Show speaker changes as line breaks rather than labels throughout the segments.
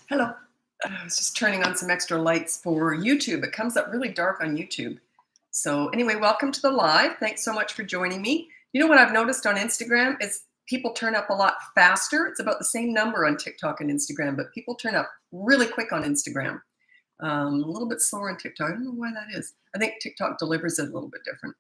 Hello. I was just turning on some extra lights for YouTube. It comes up really dark on YouTube. So anyway, welcome to the live. Thanks so much for joining me. You know what I've noticed on Instagram is people turn up a lot faster. It's about the same number on TikTok and Instagram, but people turn up really quick on Instagram. A little bit slower on TikTok. I don't know why that is. I think TikTok delivers it a little bit different.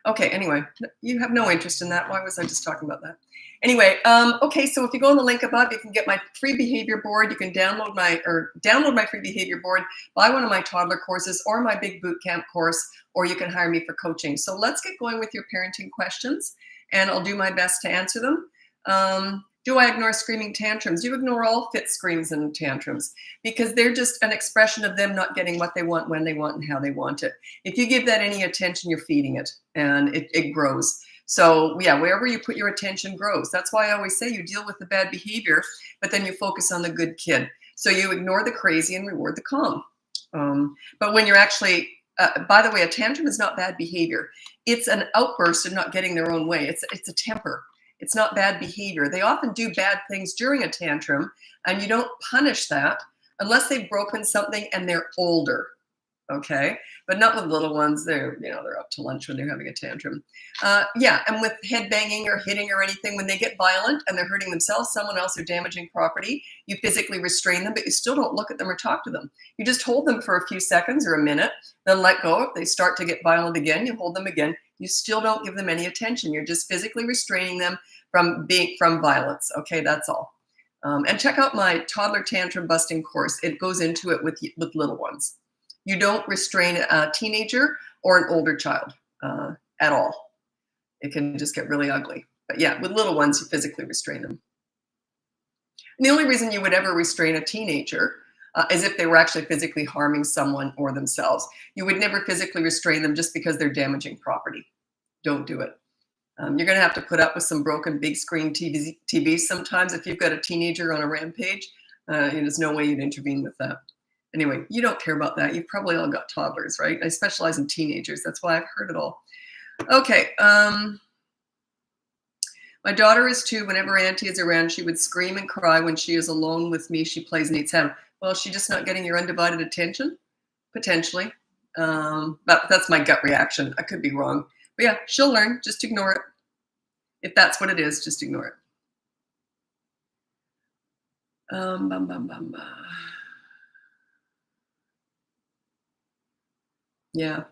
Okay, anyway, you have no interest in that. Why was I just talking about that? Anyway, okay, so if you go on the link above, you can get my free behavior board. You can download my free behavior board, buy one of my toddler courses or my big boot camp course, or you can hire me for coaching. So let's get going with your parenting questions, and I'll do my best to answer them. Do I ignore screaming tantrums? You ignore all fit screams and tantrums because they're just an expression of them not getting what they want, when they want, and how they want it. If you give that any attention, you're feeding it, and it grows. So yeah, wherever you put your attention grows. That's why I always say you deal with the bad behavior, but then you focus on the good kid. So you ignore the crazy and reward the calm. But when you're actually, by the way, a tantrum is not bad behavior. It's an outburst of not getting their own way. It's a temper. It's not bad behavior. They often do bad things during a tantrum, and you don't punish that unless they've broken something and they're older. Okay, but not with little ones. They're up to lunch when they're having a tantrum. Yeah, and with head banging or hitting or anything, when they get violent and they're hurting themselves, someone else, or damaging property, you physically restrain them, but you still don't look at them or talk to them. You just hold them for a few seconds or a minute, then let go. If they start to get violent again, you hold them again. You still don't give them any attention. You're just physically restraining them from violence. Okay, that's all. And check out my toddler tantrum busting course. It goes into it with little ones. You don't restrain a teenager or an older child at all. It can just get really ugly. But yeah, with little ones, you physically restrain them. And the only reason you would ever restrain a teenager is if they were actually physically harming someone or themselves. You would never physically restrain them just because they're damaging property. Don't do it. You're going to have to put up with some broken big screen TVs sometimes if you've got a teenager on a rampage. There's no way you'd intervene with that. Anyway, you don't care about that. You've probably all got toddlers, right? I specialize in teenagers. That's why I've heard it all. Okay. My daughter is 2. Whenever Auntie is around, she would scream and cry. When she is alone with me, she plays and eats ham. Well, is she just not getting your undivided attention? Potentially. But that's my gut reaction. I could be wrong. But yeah, she'll learn. Just ignore it. If that's what it is, just ignore it. Yeah.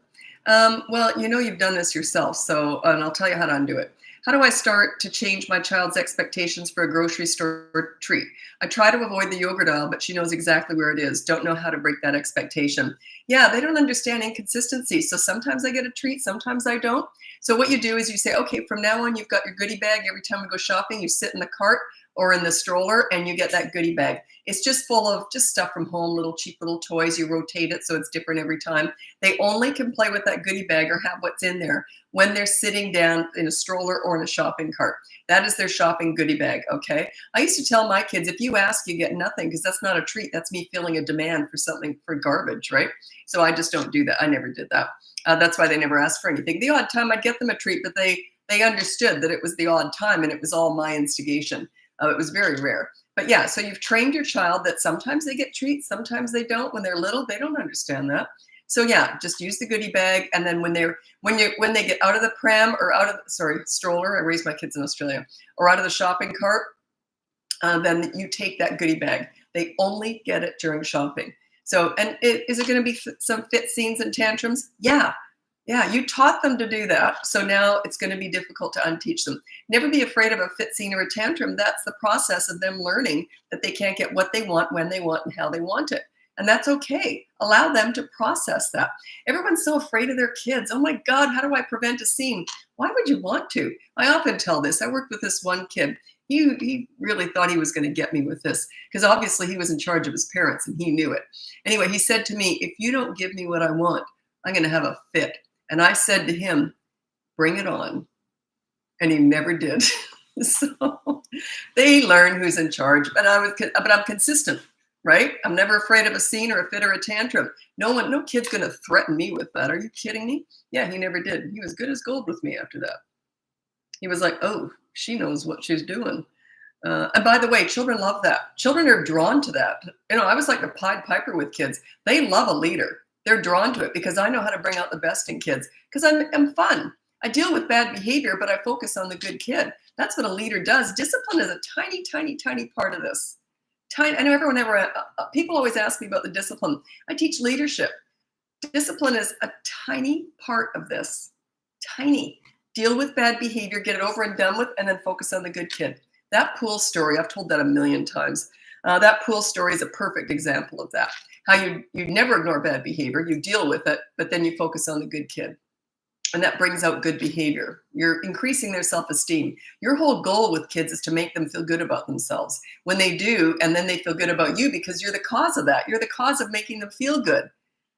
Well, you've done this yourself, and I'll tell you how to undo it. How do I start to change my child's expectations for a grocery store treat? I try to avoid the yogurt aisle, but she knows exactly where it is. Don't know how to break that expectation. Yeah, they don't understand inconsistency. So sometimes I get a treat, sometimes I don't. So what you do is you say, okay, from now on, you've got your goodie bag. Every time we go shopping, you sit in the cart or in the stroller and you get that goodie bag. It's just full of just stuff from home, cheap little toys. You rotate it so it's different every time. They only can play with that goodie bag or have what's in there when they're sitting down in a stroller or in a shopping cart. That is their shopping goodie bag, okay? I used to tell my kids, if you ask, you get nothing, because that's not a treat. That's me feeling a demand for something, for garbage, right? So I just don't do that. I never did that. That's why they never asked for anything. The odd time I'd get them a treat, but they understood that it was the odd time and it was all my instigation. It was very rare. But yeah, so you've trained your child that sometimes they get treats, sometimes they don't. When they're little, they don't understand that. So yeah, just use the goodie bag, and then when they get out of the pram or stroller, I raised my kids in Australia, or out of the shopping cart, then you take that goodie bag. They only get it during shopping. So, and is it going to be some fit scenes and tantrums? Yeah, you taught them to do that. So now it's going to be difficult to unteach them. Never be afraid of a fit scene or a tantrum. That's the process of them learning that they can't get what they want, when they want, and how they want it. And that's okay. Allow them to process that. Everyone's so afraid of their kids. Oh my God, how do I prevent a scene? Why would you want to? I often tell this. I worked with this one kid. He really thought he was going to get me with this because obviously he was in charge of his parents and he knew it. Anyway, he said to me, if you don't give me what I want, I'm going to have a fit. And I said to him, bring it on. And he never did. So they learn who's in charge, but I'm consistent. Right? I'm never afraid of a scene or a fit or a tantrum. No kid's going to threaten me with that. Are you kidding me? Yeah, he never did. He was good as gold with me after that. He was like, oh, she knows what she's doing. And by the way, children love that. Children are drawn to that. I was like the Pied Piper with kids. They love a leader. They're drawn to it because I know how to bring out the best in kids because I'm fun. I deal with bad behavior, but I focus on the good kid. That's what a leader does. Discipline is a tiny, tiny, tiny part of this. Tiny. I know people always ask me about the discipline. I teach leadership. Discipline is a tiny part of this. Tiny. Deal with bad behavior, get it over and done with, and then focus on the good kid. That pool story, I've told that a million times. That pool story is a perfect example of that. How you never ignore bad behavior, you deal with it, but then you focus on the good kid. And that brings out good behavior. You're increasing their self-esteem. Your whole goal with kids is to make them feel good about themselves. When they do, and then they feel good about you because you're the cause of that. You're the cause of making them feel good.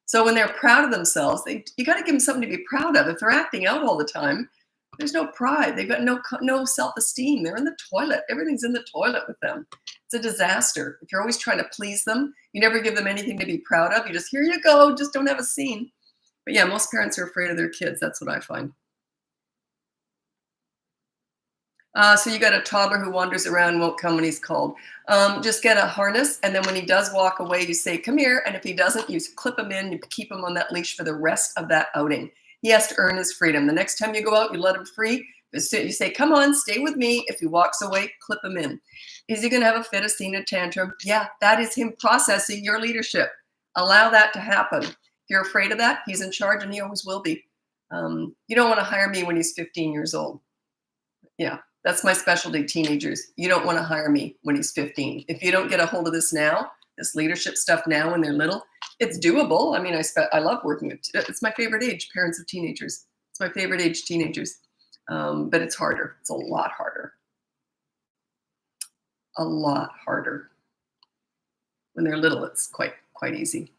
So when they're proud of themselves, you got to give them something to be proud of. If they're acting out all the time, there's no pride. They've got no self-esteem. They're in the toilet. Everything's in the toilet with them. It's a disaster. If you're always trying to please them, you never give them anything to be proud of. You just, here you go, just don't have a scene. But yeah, most parents are afraid of their kids. That's what I find. So you got a toddler who wanders around, won't come when he's called. Just get a harness, and then when he does walk away, you say, come here. And if he doesn't, you clip him in, you keep him on that leash for the rest of that outing. He has to earn his freedom. The next time you go out, you let him free. You say, come on, stay with me. If he walks away, clip him in. Is he going to have a fit, a scene, a tantrum? Yeah, that is him processing your leadership. Allow that to happen. If you're afraid of that, he's in charge, and he always will be. You don't want to hire me when he's 15 years old. Yeah, that's my specialty, teenagers. You don't want to hire me when he's 15. If you don't get a hold of this now, this leadership stuff now when they're little, it's doable. I mean, I love working with, it's my favorite age, parents of teenagers. It's my favorite age, teenagers. But it's harder. It's a lot harder. A lot harder. When they're little, it's quite easy.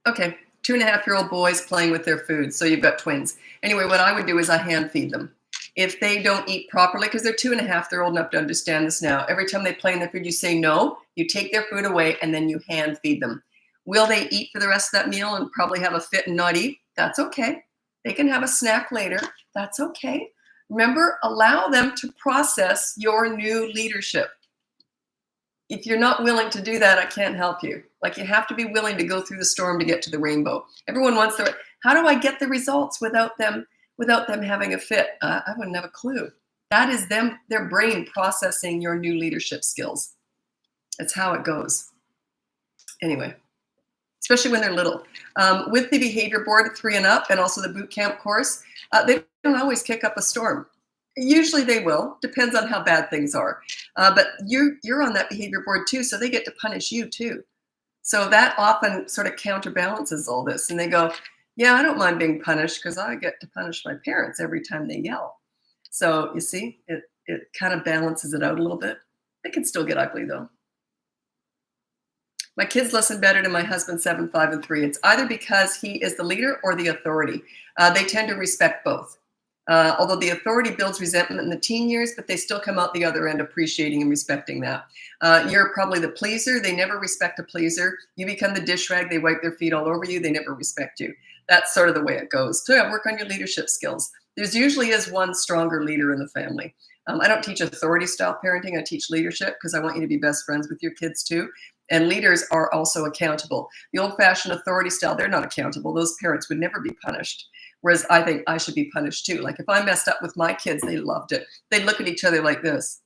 Okay, 2.5-year-old boys playing with their food. So you've got twins. Anyway, what I would do is I hand feed them. If they don't eat properly, because they're 2.5, they're old enough to understand this now. Every time they play in their food, you say no, you take their food away, and then you hand feed them. Will they eat for the rest of that meal and probably have a fit and not eat? That's okay. They can have a snack later. That's okay. Remember, allow them to process your new leadership. If you're not willing to do that, I can't help you. Like, you have to be willing to go through the storm to get to the rainbow. Everyone wants how do I get the results without them having a fit? I wouldn't have a clue. That is their brain processing your new leadership skills. That's how it goes. Anyway, especially when they're little. With the behavior board, 3 and up, and also the boot camp course, they don't always kick up a storm. Usually they will, depends on how bad things are. But you're on that behavior board too, so they get to punish you too. So that often sort of counterbalances all this. And they go, yeah, I don't mind being punished because I get to punish my parents every time they yell. So you see, it kind of balances it out a little bit. It can still get ugly though. My kids listen better to my husband, 7, 5, and 3. It's either because he is the leader or the authority. They tend to respect both. Although the authority builds resentment in the teen years, but they still come out the other end appreciating and respecting that. You're probably the pleaser. They never respect a pleaser. You become the dish rag. They wipe their feet all over you. They never respect you. That's sort of the way it goes. So yeah, work on your leadership skills. There's usually is one stronger leader in the family. I don't teach authority style parenting. I teach leadership because I want you to be best friends with your kids too. And leaders are also accountable. The old-fashioned authority style, they're not accountable. Those parents would never be punished. Whereas I think I should be punished too. Like if I messed up with my kids, they loved it. They'd look at each other like this.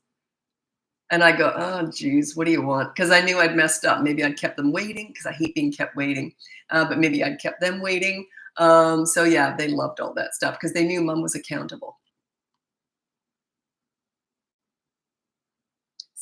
And I go, oh, geez, what do you want? Because I knew I'd messed up. Maybe I'd kept them waiting because I hate being kept waiting. But maybe I'd kept them waiting. So yeah, they loved all that stuff because they knew mom was accountable.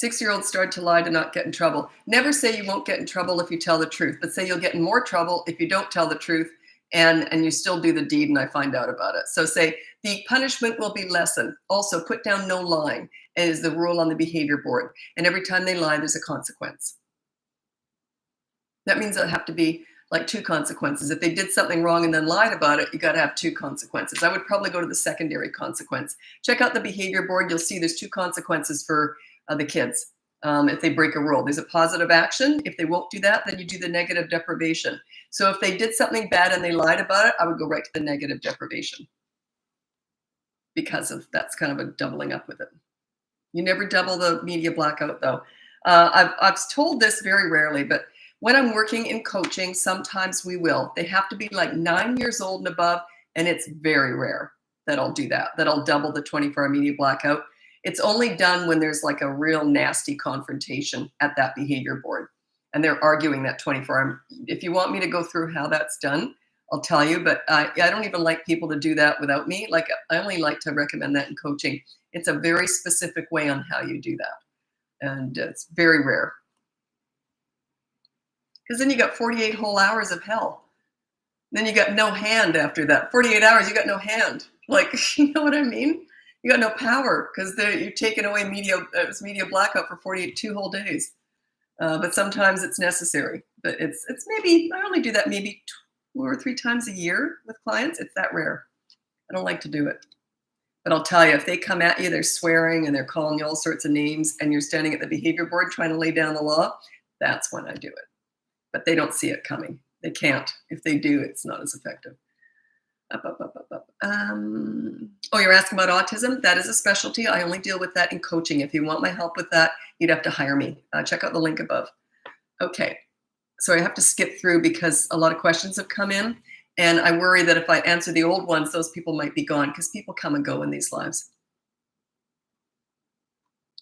6-year-olds start to lie to not get in trouble. Never say you won't get in trouble if you tell the truth, but say you'll get in more trouble if you don't tell the truth and you still do the deed and I find out about it. So say the punishment will be lessened. Also put down no lying is the rule on the behavior board. And every time they lie, there's a consequence. That means there'll have to be like 2 consequences. If they did something wrong and then lied about it, you got to have 2 consequences. I would probably go to the secondary consequence. Check out the behavior board. You'll see there's 2 consequences for the kids. If they break a rule, there's a positive action. If they won't do that, then you do the negative deprivation. So if they did something bad and they lied about it, I would go right to the negative deprivation. because of that's kind of a doubling up with it. You never double the media blackout, though. I've told this very rarely, but when I'm working in coaching, sometimes we will. They have to be like 9 years old and above, and it's very rare that I'll do that, that I'll double the 24-hour media blackout. It's only done when there's like a real nasty confrontation at that behavior board, and they're arguing that 24-hour. If you want me to go through how that's done, I'll tell you, but I don't even like people to do that without me. Like, I only like to recommend that in coaching. It's a very specific way on how you do that. And it's very rare. Because then you got 48 whole hours of hell. Then you got no hand after that. 48 hours, you got no hand. Like, you know what I mean? You got no power because you're taking away media blackout for 2 whole days. But sometimes it's necessary. But it's maybe, I only do that maybe 2 or 3 times a year with clients. It's that rare. I don't like to do it. But I'll tell you, if they come at you, they're swearing and they're calling you all sorts of names and you're standing at the behavior board trying to lay down the law, that's when I do it. But they don't see it coming. They can't. If they do, it's not as effective. Oh, you're asking about autism? That is a specialty. I only deal with that in coaching. If you want my help with that, you'd have to hire me. Check out the link above. Okay. So I have to skip through because a lot of questions have come in. And I worry that if I answer the old ones, those people might be gone because people come and go in these lives.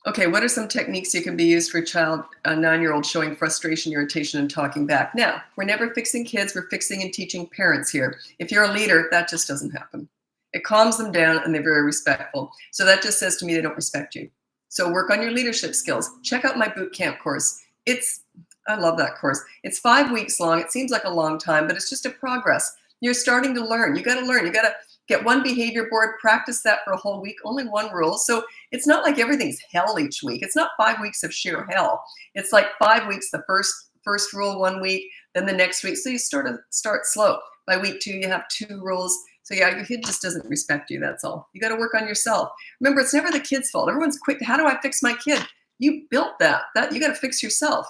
Okay, what are some techniques you can be used for a child, a 9-year-old showing frustration, irritation, and talking back? Now, we're never fixing kids. We're fixing and teaching parents here. If you're a leader, that just doesn't happen. It calms them down and they're very respectful. So that just says to me they don't respect you. So work on your leadership skills. Check out my boot camp course. I love that course. It's 5 weeks long. It seems like a long time, but it's just a progress. You're starting to learn. You got to learn. You got to get one behavior board, practice that for a whole week, only one rule. So it's not like everything's hell each week. It's not 5 weeks of sheer hell. It's like 5 weeks, the first rule 1 week, then the next week. So you start slow. By week 2, you have 2 rules. So yeah, your kid just doesn't respect you. That's all. You got to work on yourself. Remember, it's never the kid's fault. Everyone's quick. How do I fix my kid? You built that. You got to fix yourself.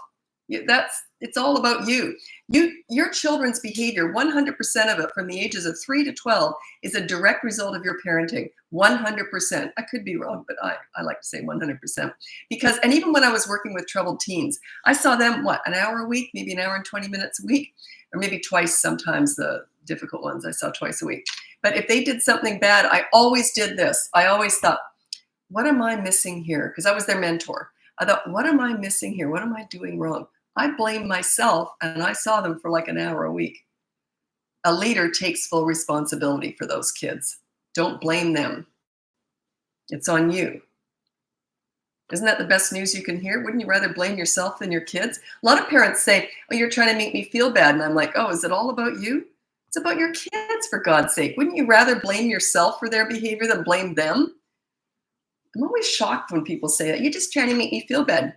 It's all about you. Your children's behavior, 100% of it from the ages of 3 to 12 is a direct result of your parenting. 100%. I could be wrong, but I like to say 100%. Because, and even when I was working with troubled teens, I saw them, an hour a week, maybe an hour and 20 minutes a week, or maybe twice sometimes, the difficult ones I saw twice a week. But if they did something bad, I always did this. I always thought, what am I missing here? Because I was their mentor. I thought, what am I missing here? What am I doing wrong? I blame myself, and I saw them for like an hour a week. A leader takes full responsibility for those kids. Don't blame them. It's on you. Isn't that the best news you can hear? Wouldn't you rather blame yourself than your kids? A lot of parents say, oh, you're trying to make me feel bad. And I'm like, oh, is it all about you? It's about your kids, for God's sake. Wouldn't you rather blame yourself for their behavior than blame them? I'm always shocked when people say that. You're just trying to make me feel bad.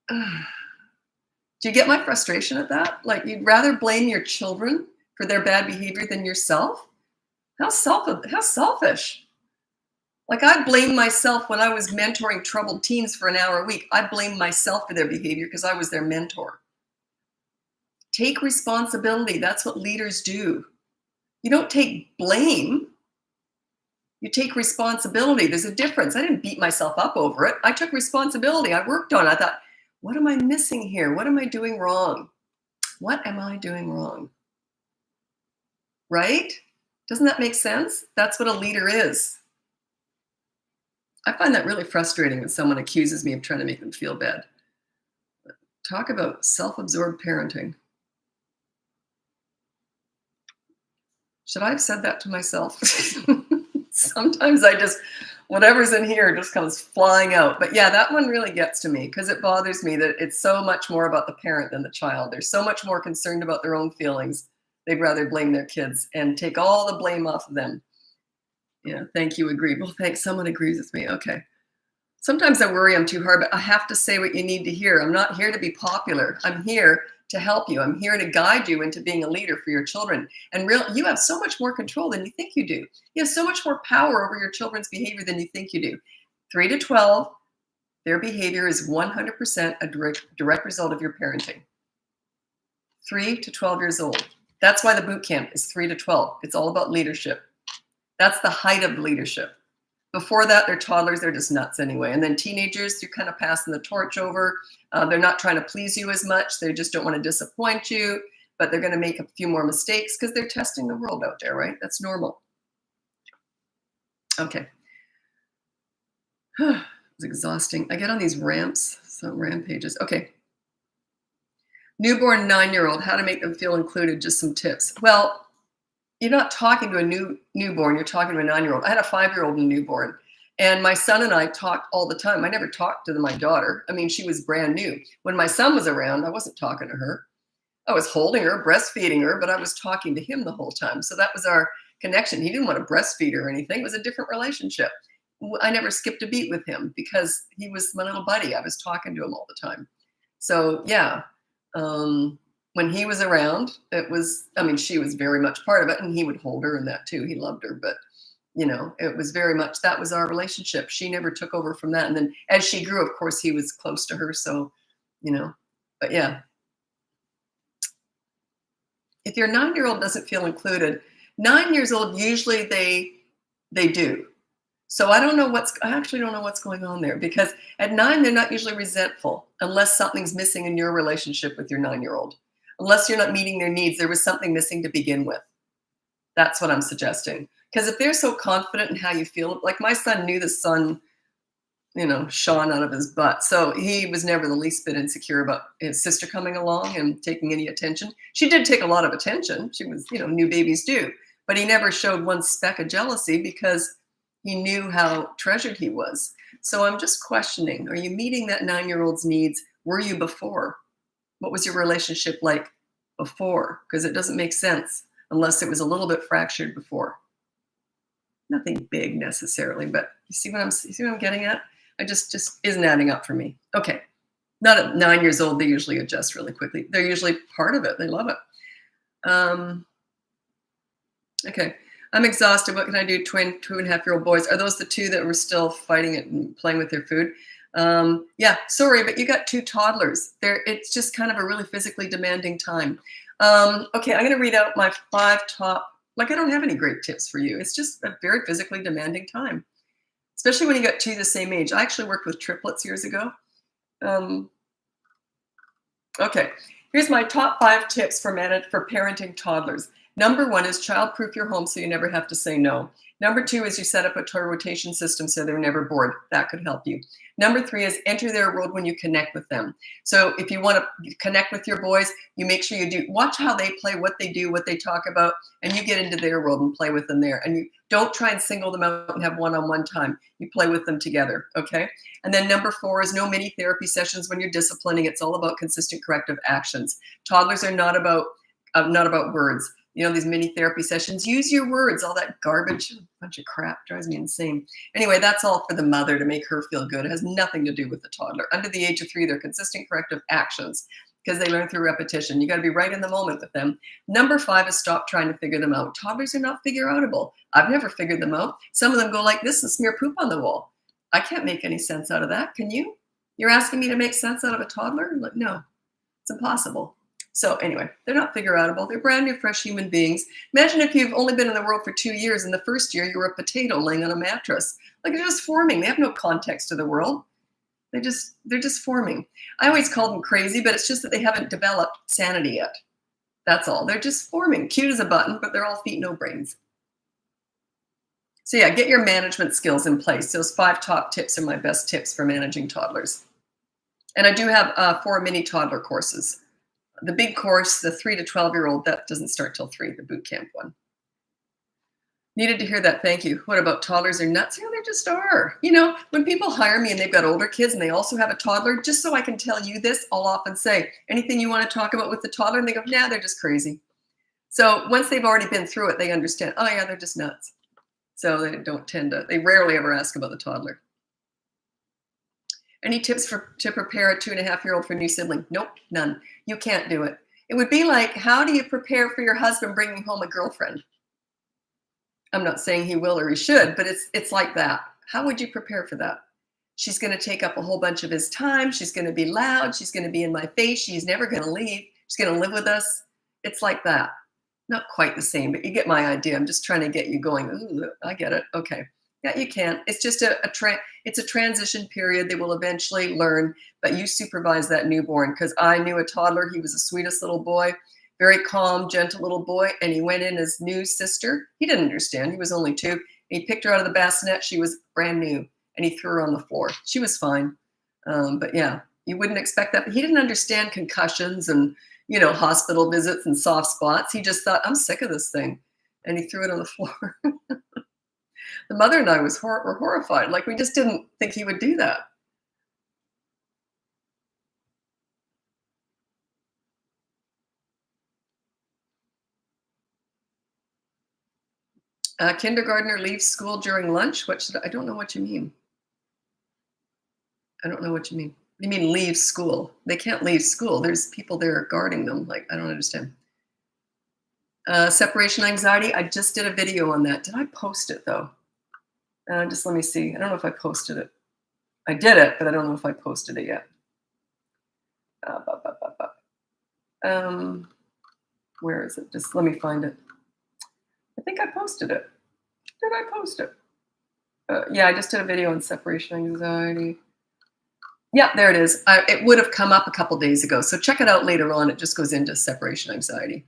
Do you get my frustration at that? Like, you'd rather blame your children for their bad behavior than yourself? How selfish. Like, I blame myself when I was mentoring troubled teens for an hour a week. I blame myself for their behavior because I was their mentor. Take responsibility. That's what leaders do. You don't take blame. You take responsibility. There's a difference. I didn't beat myself up over it. I took responsibility. I worked on it. I thought, what am I missing here? What am I doing wrong? What am I doing wrong? Right? Doesn't that make sense? That's what a leader is. I find that really frustrating when someone accuses me of trying to make them feel bad. Talk about self-absorbed parenting. Should I have said that to myself? Sometimes whatever's in here just comes flying out. But yeah, that one really gets to me because it bothers me that it's so much more about the parent than the child. They're so much more concerned about their own feelings. They'd rather blame their kids and take all the blame off of them. Yeah, thank you, agreed. Well, thanks, someone agrees with me. Okay. Sometimes I worry I'm too hard, but I have to say what you need to hear. I'm not here to be popular. I'm here to help you. I'm here to guide you into being a leader for your children. And you have so much more control than you think you do. You have so much more power over your children's behavior than you think you do. 3 to 12, their behavior is 100% a direct result of your parenting. 3 to 12 years old. That's why the boot camp is 3 to 12. It's all about leadership. That's the height of leadership. Before that, they're toddlers. They're just nuts anyway. And then teenagers, you're kind of passing the torch over. They're not trying to please you as much. They just don't want to disappoint you, but they're going to make a few more mistakes because they're testing the world out there, right? That's normal. Okay. It's exhausting. I get on these rampages. Okay. Newborn 9-year-old, how to make them feel included. Just some tips. Well, you're not talking to a newborn. You're talking to a 9-year-old. I had a 5-year-old and a newborn. And my son and I talked all the time. I never talked to my daughter. I mean, she was brand new. When my son was around, I wasn't talking to her. I was holding her, breastfeeding her, but I was talking to him the whole time. So that was our connection. He didn't want to breastfeed her or anything. It was a different relationship. I never skipped a beat with him because he was my little buddy. I was talking to him all the time. So yeah, when he was around, it was, I mean, she was very much part of it, and he would hold her and that too. He loved her, but you know, it was very much, that was our relationship. She never took over from that. And then as she grew, of course, he was close to her. So, you know, but yeah. If your 9-year-old doesn't feel included, 9 years old, usually they do. So I actually don't know what's going on there, because at 9, they're not usually resentful unless something's missing in your relationship with your 9-year-old. Unless you're not meeting their needs, there was something missing to begin with. That's what I'm suggesting. Because if they're so confident in how you feel, like my son knew the sun, you know, shone out of his butt. So he was never the least bit insecure about his sister coming along and taking any attention. She did take a lot of attention. She was, you know, new babies do. But he never showed one speck of jealousy because he knew how treasured he was. So I'm just questioning, are you meeting that 9-year-old's needs? Were you before? What was your relationship like before? Because it doesn't make sense unless it was a little bit fractured before. Nothing big necessarily, but you see what I'm getting at? I just isn't adding up for me. Okay. Not at 9 years old, they usually adjust really quickly. They're usually part of it. They love it. Okay. I'm exhausted. What can I do? 2.5-year-old boys. Are those the two that were still fighting it and playing with their food? Yeah, sorry, but you got 2 toddlers. It's just kind of a really physically demanding time. Okay, I'm going to read out my 5 top. Like, I don't have any great tips for you. It's just a very physically demanding time, especially when you got 2 the same age. I actually worked with triplets years ago. Okay, here's my top 5 tips for parenting toddlers. Number 1 is child-proof your home so you never have to say no. Number 2 is you set up a toy rotation system so they're never bored. That could help you. Number 3 is enter their world when you connect with them. So if you want to connect with your boys, you make sure you watch how they play, what they do, what they talk about, and you get into their world and play with them there. And you don't try and single them out and have one-on-one time. You play with them together, okay? And then number 4 is no mini therapy sessions when you're disciplining. It's all about consistent corrective actions. Toddlers are not about words. You know, these mini therapy sessions, use your words. All that garbage, bunch of crap, drives me insane. Anyway, that's all for the mother to make her feel good. It has nothing to do with the toddler. Under the age of 3, they're consistent corrective actions because they learn through repetition. You got to be right in the moment with them. Number 5 is stop trying to figure them out. Toddlers are not figure outable. I've never figured them out. Some of them go like this and smear poop on the wall. I can't make any sense out of that. Can you? You're asking me to make sense out of a toddler? No, it's impossible. So anyway, they're not figure outable. They're brand new, fresh human beings. Imagine if you've only been in the world for 2 years and the first year you were a potato laying on a mattress. Like, they're just forming. They have no context to the world. They're just forming. I always call them crazy, but it's just that they haven't developed sanity yet. That's all. They're just forming. Cute as a button, but they're all feet, no brains. So yeah, get your management skills in place. Those 5 top tips are my best tips for managing toddlers. And I do have 4 mini toddler courses. The big course, the 3 to 12-year-old, that doesn't start till 3, the boot camp one. Needed to hear that. Thank you. What about toddlers are nuts? Yeah, they just are. You know, when people hire me and they've got older kids and they also have a toddler, just so I can tell you this, I'll often say, anything you want to talk about with the toddler? And they go, nah, they're just crazy. So once they've already been through it, they understand, oh yeah, they're just nuts. So they rarely ever ask about the toddler. Any tips to prepare a 2.5-year-old for a new sibling? Nope, none. You can't do it. It would be like, how do you prepare for your husband bringing home a girlfriend? I'm not saying he will or he should, but it's like that. How would you prepare for that? She's going to take up a whole bunch of his time. She's going to be loud. She's going to be in my face. She's never going to leave. She's going to live with us. It's like that. Not quite the same, but you get my idea. I'm just trying to get you going. Ooh, I get it. Okay. Yeah, you can. It's just it's a transition period. They will eventually learn, but you supervise that newborn because I knew a toddler. He was the sweetest little boy, very calm, gentle little boy, and he went in his new sister. He didn't understand. He was only 2. And he picked her out of the bassinet. She was brand new, and he threw her on the floor. She was fine, but yeah, you wouldn't expect that. But he didn't understand concussions and hospital visits and soft spots. He just thought, I'm sick of this thing. And he threw it on the floor. The mother and I were horrified. Like, we just didn't think he would do that. Kindergartner leaves school during lunch. I don't know what you mean. I don't know what you mean. You mean leave school? They can't leave school. There's people there guarding them. Like, I don't understand. Separation anxiety. I just did a video on that. Did I post it though? Just let me see. I don't know if I posted it. I did it, but I don't know if I posted it yet. Where is it? Just let me find it. I think I posted it. Did I post it? Yeah, I just did a video on separation anxiety. Yeah, there it is. It would have come up a couple days ago. So check it out later on. It just goes into separation anxiety.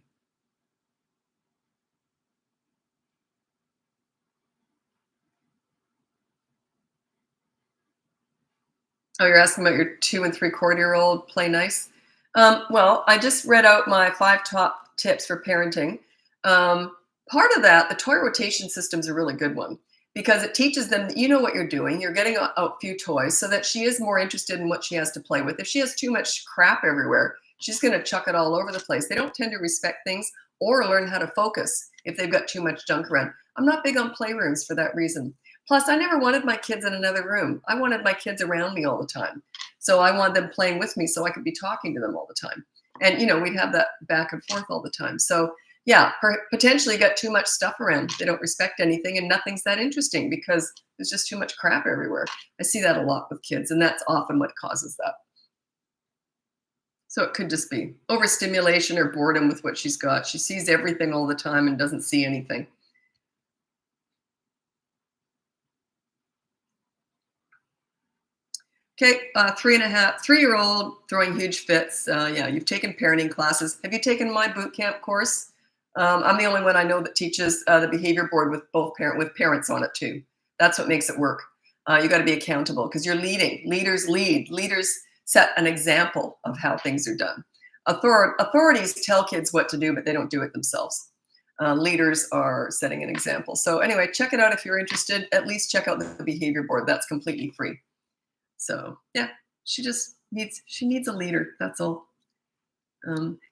Oh, you're asking about your 2 and 3/4-year-old play nice? Well, I just read out my 5 top tips for parenting. Part of that, the toy rotation system is a really good one because it teaches them that you know what you're doing. You're getting a few toys so that she is more interested in what she has to play with. If she has too much crap everywhere, she's going to chuck it all over the place. They don't tend to respect things or learn how to focus if they've got too much junk around. I'm not big on playrooms for that reason. Plus, I never wanted my kids in another room. I wanted my kids around me all the time. So I wanted them playing with me so I could be talking to them all the time. And, we'd have that back and forth all the time. So, yeah, potentially got too much stuff around. They don't respect anything and nothing's that interesting because there's just too much crap everywhere. I see that a lot with kids, and that's often what causes that. So it could just be overstimulation or boredom with what she's got. She sees everything all the time and doesn't see anything. Okay, 3-year-old throwing huge fits. Yeah, you've taken parenting classes. Have you taken my boot camp course? I'm the only one I know that teaches the behavior board with with parents on it too. That's what makes it work. You got to be accountable because you're leading. Leaders lead. Leaders set an example of how things are done. Authorities tell kids what to do, but they don't do it themselves. Leaders are setting an example. So anyway, check it out if you're interested. At least check out the behavior board. That's completely free. So yeah, she needs a leader. That's all.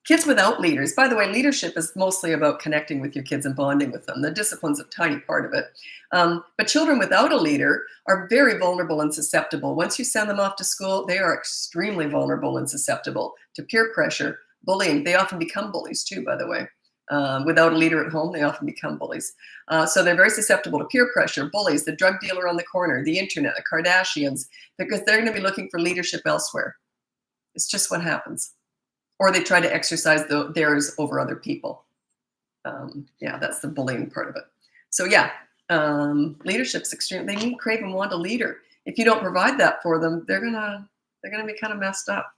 Kids without leaders. By the way, leadership is mostly about connecting with your kids and bonding with them. The discipline's a tiny part of it. But children without a leader are very vulnerable and susceptible. Once you send them off to school, they are extremely vulnerable and susceptible to peer pressure, bullying. They often become bullies too, by the way. Without a leader at home, they often become bullies. So they're very susceptible to peer pressure, bullies, the drug dealer on the corner, the internet, the Kardashians, because they're going to be looking for leadership elsewhere. It's just what happens. Or they try to exercise theirs over other people. Yeah, that's the bullying part of it. So yeah, leadership's extreme. They need, crave, and want a leader. If you don't provide that for them, they're gonna be kind of messed up.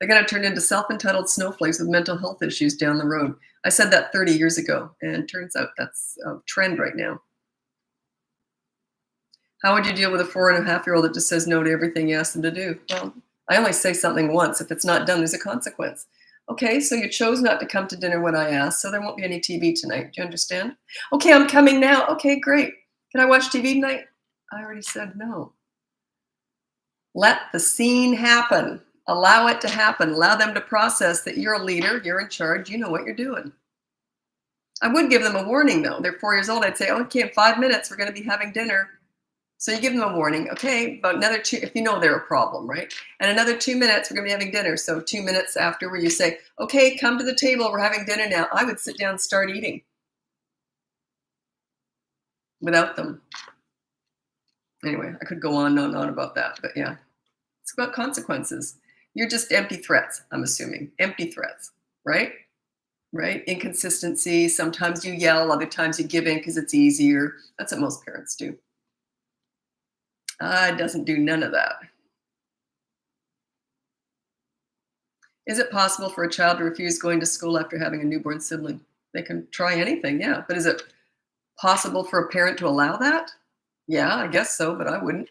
They're going to turn into self-entitled snowflakes with mental health issues down the road. I said that 30 years ago, and turns out that's a trend right now. How would you deal with a 4.5-year-old that just says no to everything you ask them to do? Well, I only say something once. If it's not done, there's a consequence. Okay, so you chose not to come to dinner when I asked, so there won't be any TV tonight. Do you understand? Okay, I'm coming now. Okay, great. Can I watch TV tonight? I already said no. Let the scene happen. Allow it to happen. Allow them to process that you're a leader, you're in charge, you know what you're doing. I would give them a warning though. They're 4 years old. I'd say, okay, in 5 minutes, we're going to be having dinner. So you give them a warning. Okay, about another 2, if you know they're a problem, right? And another 2 minutes, we're going to be having dinner. So 2 minutes after where you say, okay, come to the table, we're having dinner now. I would sit down and start eating without them. Anyway, I could go on and on about that, but yeah, it's about consequences. You're just empty threats, I'm assuming. Empty threats, right? right? Inconsistency. Sometimes you yell, other times you give in because it's easier. That's what most parents do. It doesn't do none of that. Is it possible for a child to refuse going to school after having a newborn sibling? They can try anything, yeah. But is it possible for a parent to allow that? Yeah, I guess so, but I wouldn't.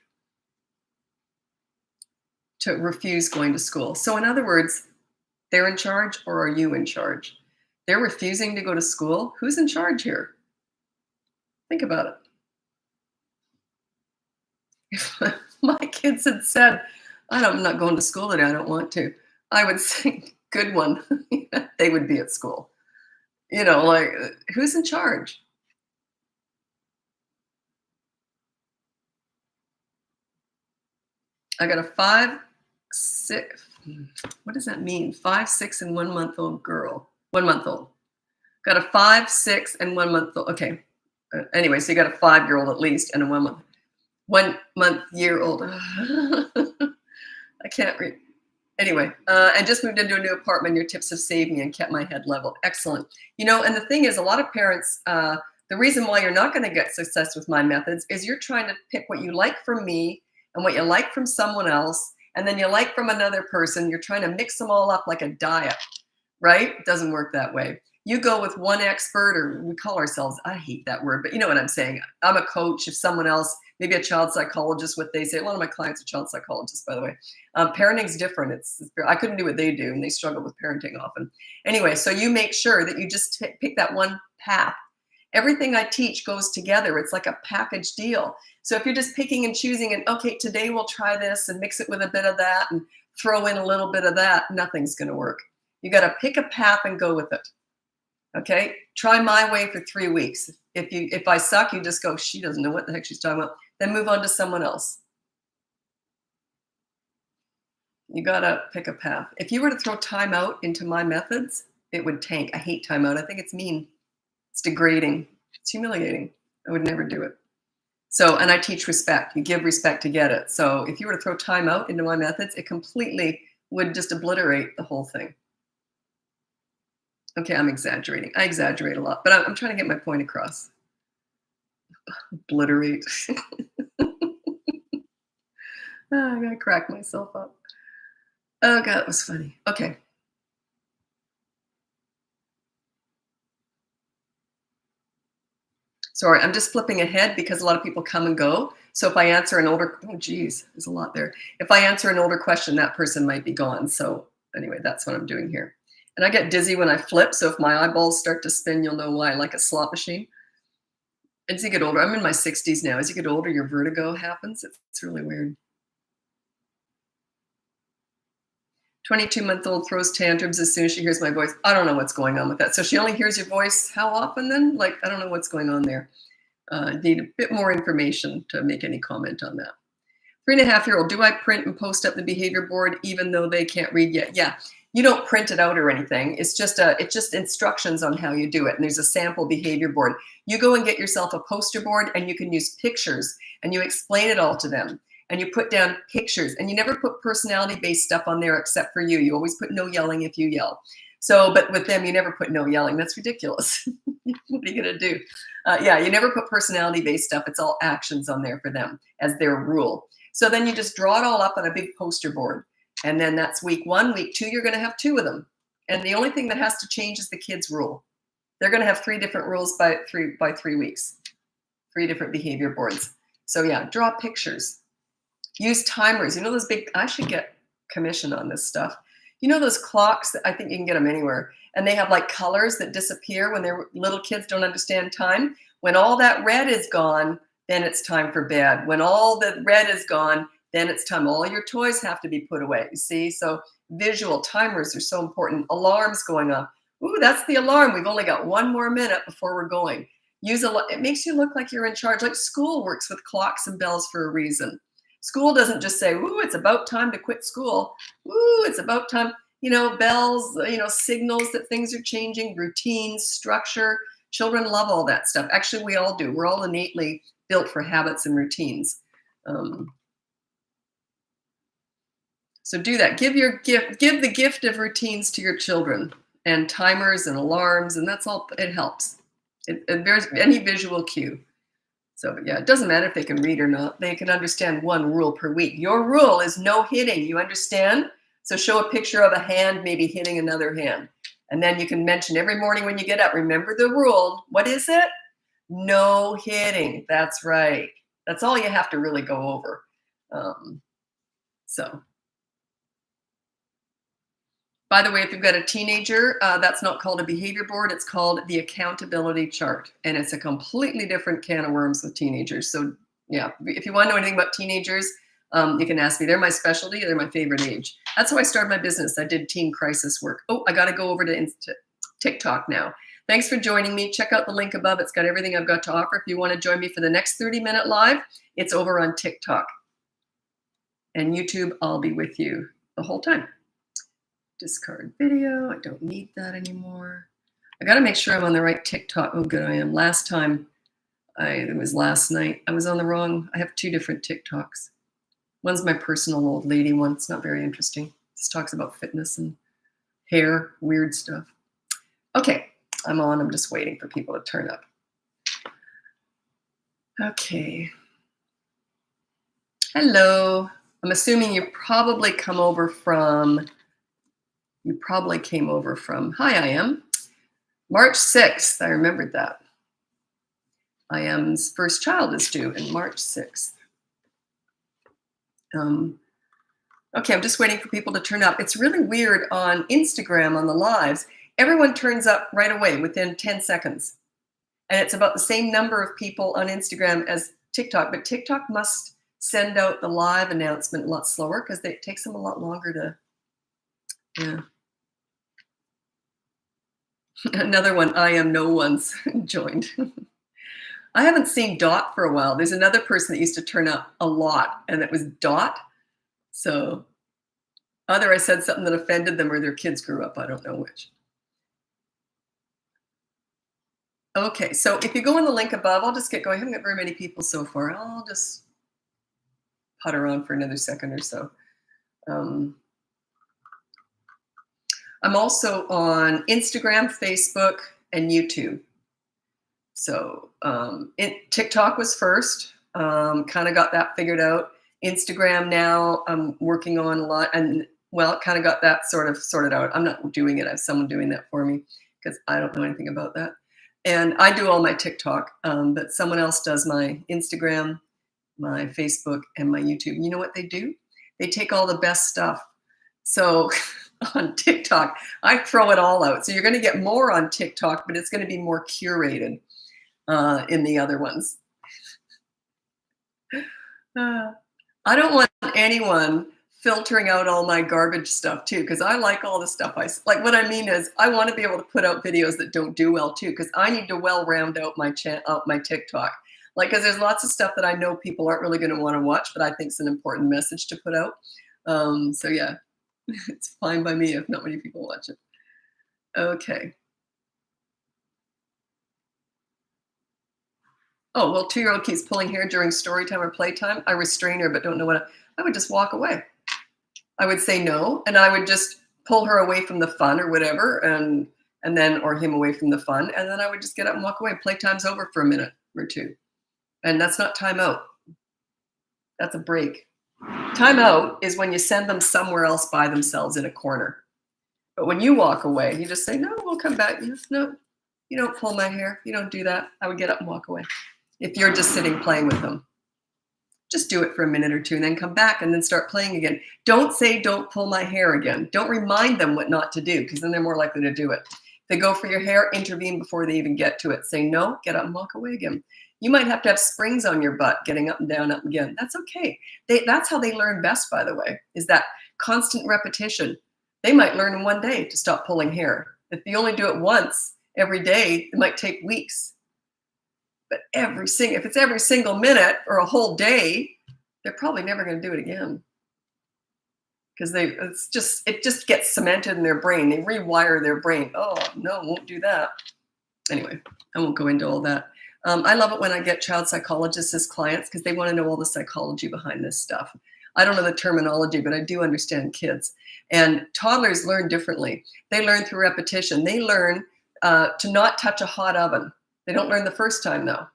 To refuse going to school. So, in other words, they're in charge or are you in charge? They're refusing to go to school. Who's in charge here? Think about it. If my kids had said, I'm not going to school today, I don't want to, I would say, good one. They would be at school. Like, who's in charge? I got a 5, 6. What does that mean? 5, 6, and 1 month old girl. 1 month old. Got a 5, 6, and 1 month old. Okay. Anyway, so you got a 5-year-old at least and a 1 month year old. I can't read. Anyway, I just moved into a new apartment. Your tips have saved me and kept my head level. Excellent. And the thing is, a lot of parents, the reason why you're not going to get success with my methods is you're trying to pick what you like from me and what you like from someone else, and then you like from another person. You're trying to mix them all up like a diet, right? It doesn't work that way. You go with one expert, or we call ourselves, I hate that word, but you know what I'm saying. I'm a coach. If someone else, maybe a child psychologist, what they say, a lot of my clients are child psychologists, by the way. Parenting's different. I couldn't do what they do, and they struggle with parenting often. Anyway, so you make sure that you just pick that one path. Everything I teach goes together. It's like a package deal. So if you're just picking and choosing and, okay, today we'll try this and mix it with a bit of that and throw in a little bit of that, nothing's going to work. You got to pick a path and go with it. Okay, try my way for 3 weeks. If I suck, you just go, she doesn't know what the heck she's talking about. Then move on to someone else. You gotta pick a path. If you were to throw time out into my methods, it would tank. I hate time out. I think it's mean. It's degrading. It's humiliating. I would never do it. So, and I teach respect. You give respect to get it. So if you were to throw time out into my methods, it completely would just obliterate the whole thing. Okay, I'm exaggerating. I exaggerate a lot, but I'm trying to get my point across. Obliterate. I'm going to crack myself up. Oh, God, it was funny. Okay. Sorry, I'm just flipping ahead because a lot of people come and go. So if I answer an older, oh, geez, there's a lot there. If I answer an older question, that person might be gone. So anyway, that's what I'm doing here. And I get dizzy when I flip. So if my eyeballs start to spin, you'll know why, like a slot machine. As you get older, I'm in my 60s now. As you get older, your vertigo happens. It's really weird. 22-month-old throws tantrums as soon as she hears my voice. I don't know what's going on with that. So she only hears your voice how often then? Like, I don't know what's going on there. Need a bit more information to make any comment on that. 3.5-year-old, do I print and post up the behavior board even though they can't read yet? Yeah, you don't print it out or anything. It's just instructions on how you do it. And there's a sample behavior board. You go and get yourself a poster board and you can use pictures and you explain it all to them. And you put down pictures and you never put personality-based stuff on there except for you. You always put no yelling if you yell. So, but with them, you never put no yelling. That's ridiculous. What are you going to do? Yeah, you never put personality-based stuff. It's all actions on there for them as their rule. So then you just draw it all up on a big poster board. And then that's week 1. Week 2, you're going to have 2 of them. And the only thing that has to change is the kids' rule. They're going to have 3 different rules by 3 weeks. 3 different behavior boards. So yeah, draw pictures. Use timers. You know those big, I should get commission on this stuff. You know those clocks that I think you can get them anywhere. And they have like colors that disappear when they're little kids don't understand time. When all that red is gone, then it's time for bed. When all the red is gone, then it's time. All your toys have to be put away. You see? So visual timers are so important. Alarms going off. Ooh, that's the alarm. We've only got 1 more minute before we're going. It makes you look like you're in charge. Like school works with clocks and bells for a reason. School doesn't just say, ooh, it's about time to quit school. Ooh, it's about time, bells, signals that things are changing, routines, structure. Children love all that stuff. Actually, we all do. We're all innately built for habits and routines. So do that. Give the gift of routines to your children. and timers and alarms, and that's all. It helps. There's any visual cue. So yeah, it doesn't matter if they can read or not. They can understand one rule per week. Your rule is no hitting. You understand? So show a picture of a hand maybe hitting another hand. And then you can mention every morning when you get up, remember the rule. What is it? No hitting. That's right. That's all you have to really go over. So, by the way, if you've got a teenager, that's not called a behavior board. It's called the accountability chart. And it's a completely different can of worms with teenagers. So yeah, if you want to know anything about teenagers, you can ask me. They're my specialty. They're my favorite age. That's how I started my business. I did teen crisis work. Oh, I got to go over to TikTok now. Thanks for joining me. Check out the link above. It's got everything I've got to offer. If you want to join me for the next 30-minute live, it's over on TikTok. And YouTube, I'll be with you the whole time. Discard video. I don't need that anymore. I got to make sure I'm on the right TikTok. Oh, good, I am. Last time, it was last night. I was on the wrong. I have 2 different TikToks. One's my personal old lady one. It's not very interesting. This talks about fitness and hair, weird stuff. Okay, I'm on. I'm just waiting for people to turn up. Okay. Hello. I'm assuming you probably came over from, hi, I am. March 6th, I remembered that. I am's first child is due in March 6th. Okay, I'm just waiting for people to turn up. It's really weird on Instagram, on the lives. Everyone turns up right away within 10 seconds. And it's about the same number of people on Instagram as TikTok, but TikTok must send out the live announcement a lot slower because it takes them a lot longer to, yeah. Another one, I am no one's joined. I haven't seen Dot for a while. There's another person that used to turn up a lot, and it was Dot. So either I said something that offended them or their kids grew up. I don't know which. Okay, so if you go on the link above, I'll just get going. I haven't got very many people so far. I'll just putter on for another second or so. I'm also on Instagram, Facebook, and YouTube. So TikTok was first, kind of got that figured out. Instagram now I'm working on a lot, and well, kind of got that sort of sorted out. I'm not doing it. I have someone doing that for me because I don't know anything about that. And I do all my TikTok, but someone else does my Instagram, my Facebook, and my YouTube. And you know what they do? They take all the best stuff. So on TikTok, I throw it all out. So you're going to get more on TikTok, but it's going to be more curated in the other ones. I don't want anyone filtering out all my garbage stuff too, because I like all the stuff like. What I mean is I want to be able to put out videos that don't do well too, because I need to well round out my TikTok. Like, because there's lots of stuff that I know people aren't really going to want to watch, but I think it's an important message to put out. So yeah, it's fine by me if not many people watch it. Okay. Oh, well, 2-year-old keeps pulling hair during story time or playtime. I restrain her, but don't know what I would just walk away. I would say no, and I would just pull her away from the fun or whatever, and then, or him away from the fun, and then I would just get up and walk away. Playtime's over for a minute or two. And that's not time out. That's a break. Time out is when you send them somewhere else by themselves in a corner. But when you walk away, you just say, no, we'll come back. No, you don't pull my hair. You don't do that. I would get up and walk away. If you're just sitting playing with them, just do it for a minute or two and then come back and then start playing again. Don't say, don't pull my hair again. Don't remind them what not to do, because then they're more likely to do it. If they go for your hair, intervene before they even get to it. Say no, get up and walk away again. You might have to have springs on your butt, getting up and down, up again. That's okay. That's how they learn best, by the way, is that constant repetition. They might learn in one day to stop pulling hair. If you only do it once every day, it might take weeks. But if it's every single minute or a whole day, they're probably never going to do it again. Because it just gets cemented in their brain. They rewire their brain. Oh, no, won't do that. Anyway, I won't go into all that. I love it when I get child psychologists as clients because they want to know all the psychology behind this stuff. I don't know the terminology, but I do understand kids. And toddlers learn differently. They learn through repetition. They learn to not touch a hot oven. They don't learn the first time, though.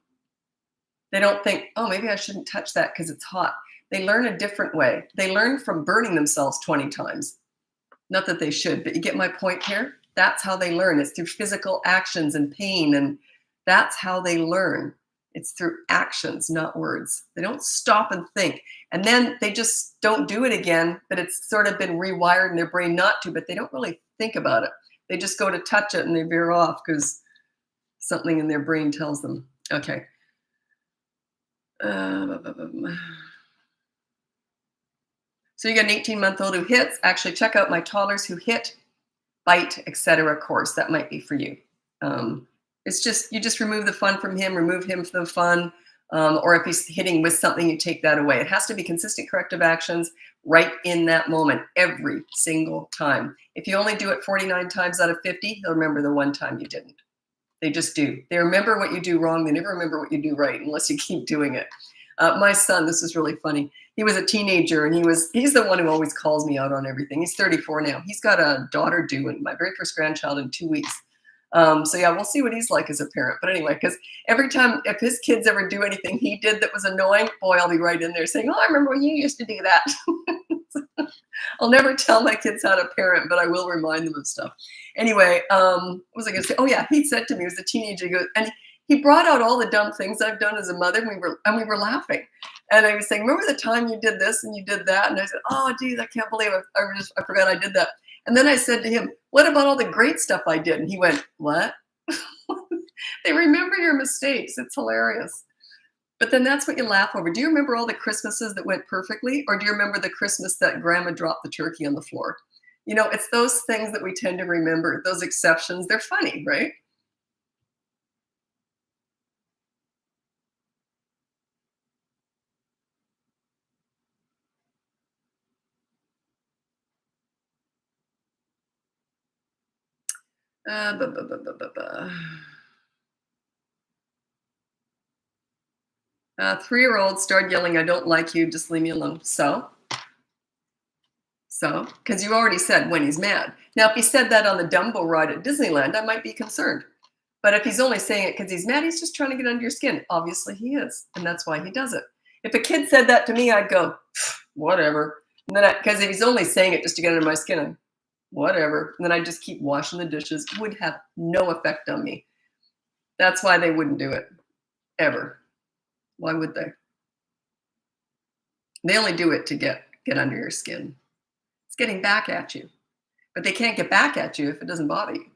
They don't think, oh, maybe I shouldn't touch that because it's hot. They learn a different way. They learn from burning themselves 20 times. Not that they should, but you get my point here? That's how they learn. It's through physical actions and pain, and that's how they learn. It's through actions, not words. They don't stop and think. And then they just don't do it again, but it's sort of been rewired in their brain not to, but they don't really think about it. They just go to touch it and they veer off because something in their brain tells them. Okay. So you got an 18-month-old who hits. Actually, check out my toddlers who hit, bite, etc. course. That might be for you. It's just, you just remove the fun from him, remove him from the fun. Or if he's hitting with something, you take that away. It has to be consistent corrective actions right in that moment, every single time. If you only do it 49 times out of 50, they'll remember the one time you didn't. They just do. They remember what you do wrong. They never remember what you do right unless you keep doing it. My son, this is really funny. He was a teenager and he's the one who always calls me out on everything. He's 34 now. He's got a daughter due, and my very first grandchild in 2 weeks. So yeah, we'll see what he's like as a parent. But anyway, because every time, if his kids ever do anything he did that was annoying, boy, I'll be right in there saying, oh, I remember when you used to do that. I'll never tell my kids how to parent, but I will remind them of stuff. Anyway, what was I going to say? Oh yeah, he said to me, he was a teenager, he goes, and he brought out all the dumb things I've done as a mother, and we were laughing. And I was saying, remember the time you did this and you did that? And I said, oh, geez, I can't believe it. I forgot I did that. And then I said to him, what about all the great stuff I did? And he went, what? They remember your mistakes. It's hilarious. But then that's what you laugh over. Do you remember all the Christmases that went perfectly? Or do you remember the Christmas that grandma dropped the turkey on the floor? You know, it's those things that we tend to remember, those exceptions. They're funny, right? Uh, bu- bu- bu- bu- bu- bu. 3-year-old started yelling, I don't like you, just leave me alone. So, because you already said when he's mad. Now, if he said that on the Dumbo ride at Disneyland, I might be concerned. But if he's only saying it because he's mad, he's just trying to get under your skin. Obviously he is, and that's why he does it. If a kid said that to me, I'd go, whatever. And then, because if he's only saying it just to get under my skin, I'd, whatever. And then I just keep washing the dishes. It would have no effect on me. That's why they wouldn't do it, ever. Why would they? They only do it to get under your skin. It's getting back at you. But they can't get back at you if it doesn't bother you.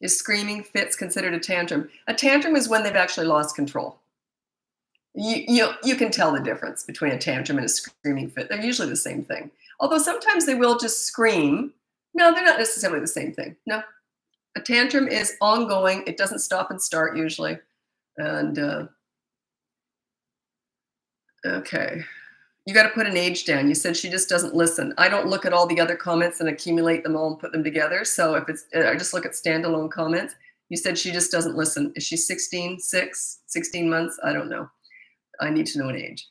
Is screaming fits considered a tantrum? A tantrum is when they've actually lost control. You can tell the difference between a tantrum and a screaming fit. They're usually the same thing. Although sometimes they will just scream. No, they're not necessarily the same thing. No. A tantrum is ongoing. It doesn't stop and start usually. And okay. You got to put an age down. You said she just doesn't listen. I don't look at all the other comments and accumulate them all and put them together. So if it's, I just look at standalone comments. You said she just doesn't listen. Is she 16, 16 months? I don't know. I need to know an age.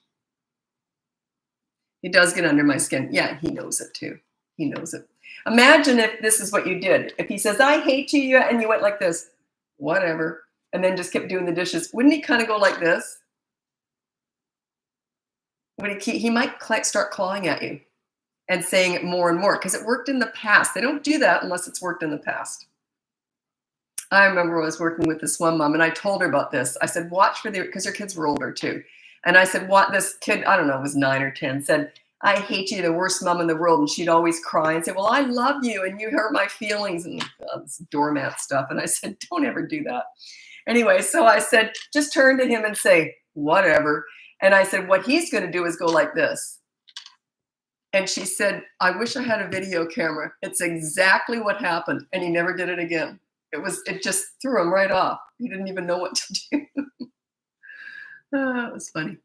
He does get under my skin. Yeah, he knows it too. He knows it. Imagine if this is what you did. If he says, I hate you, and you went like this, whatever, and then just kept doing the dishes, wouldn't he kind of go like this? He might start clawing at you and saying it more and more because it worked in the past. They don't do that unless it's worked in the past. I remember I was working with this one mom and I told her about this. I said, watch for because her kids were older too. And I said, what this kid, I don't know, it was 9 or 10, said, I hate you, the worst mom in the world. And she'd always cry and say, well, I love you and you hurt my feelings and this doormat stuff. And I said, don't ever do that. Anyway, so I said, just turn to him and say, whatever. And I said, what he's going to do is go like this. And she said, I wish I had a video camera. It's exactly what happened. And he never did it again. It just threw him right off. He didn't even know what to do. It was funny.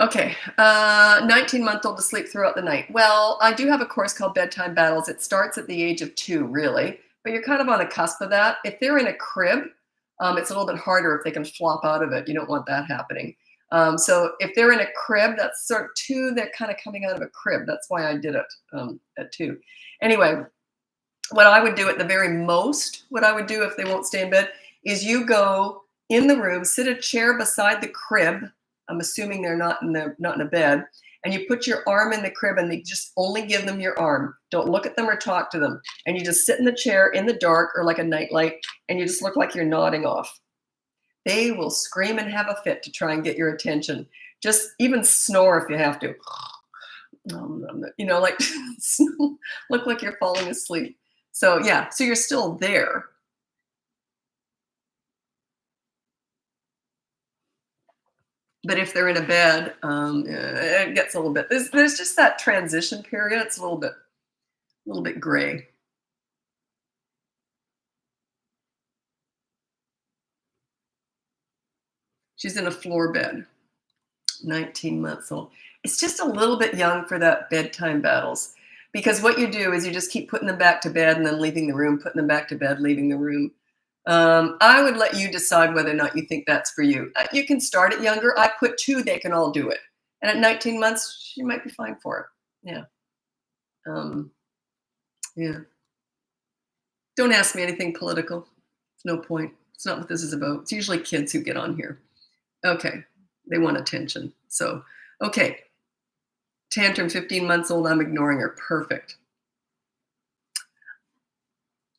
Okay, 19-month-old to sleep throughout the night. Well, I do have a course called Bedtime Battles. It starts at the age of 2, really. but you're kind of on the cusp of that. If they're in a crib, it's a little bit harder if they can flop out of it. You don't want that happening. So if they're in a crib, that's sort of 2, they're kind of coming out of a crib. That's why I did it at 2. Anyway, what I would do at the very most, what I would do if they won't stay in bed, is you go in the room, sit a chair beside the crib. I'm assuming they're not in a bed, and you put your arm in the crib, and they just only give them your arm. Don't look at them or talk to them, and you just sit in the chair in the dark or like a nightlight, and you just look like you're nodding off. They will scream and have a fit to try and get your attention. Just even snore if you have to. Like look like you're falling asleep. So yeah, so you're still there. But if they're in a bed, it gets a little bit. There's just that transition period. It's a little bit gray. She's in a floor bed, 19 months old. It's just a little bit young for that bedtime battles, because what you do is you just keep putting them back to bed and then leaving the room, putting them back to bed, leaving the room. I would let you decide whether or not you think that's for you. You can start it younger. I put 2, they can all do it. And at 19 months, she might be fine for it. Yeah. Yeah. Don't ask me anything political. No point. It's not what this is about. It's usually kids who get on here. Okay. They want attention. So, okay. Tantrum, 15 months old. I'm ignoring her. Perfect.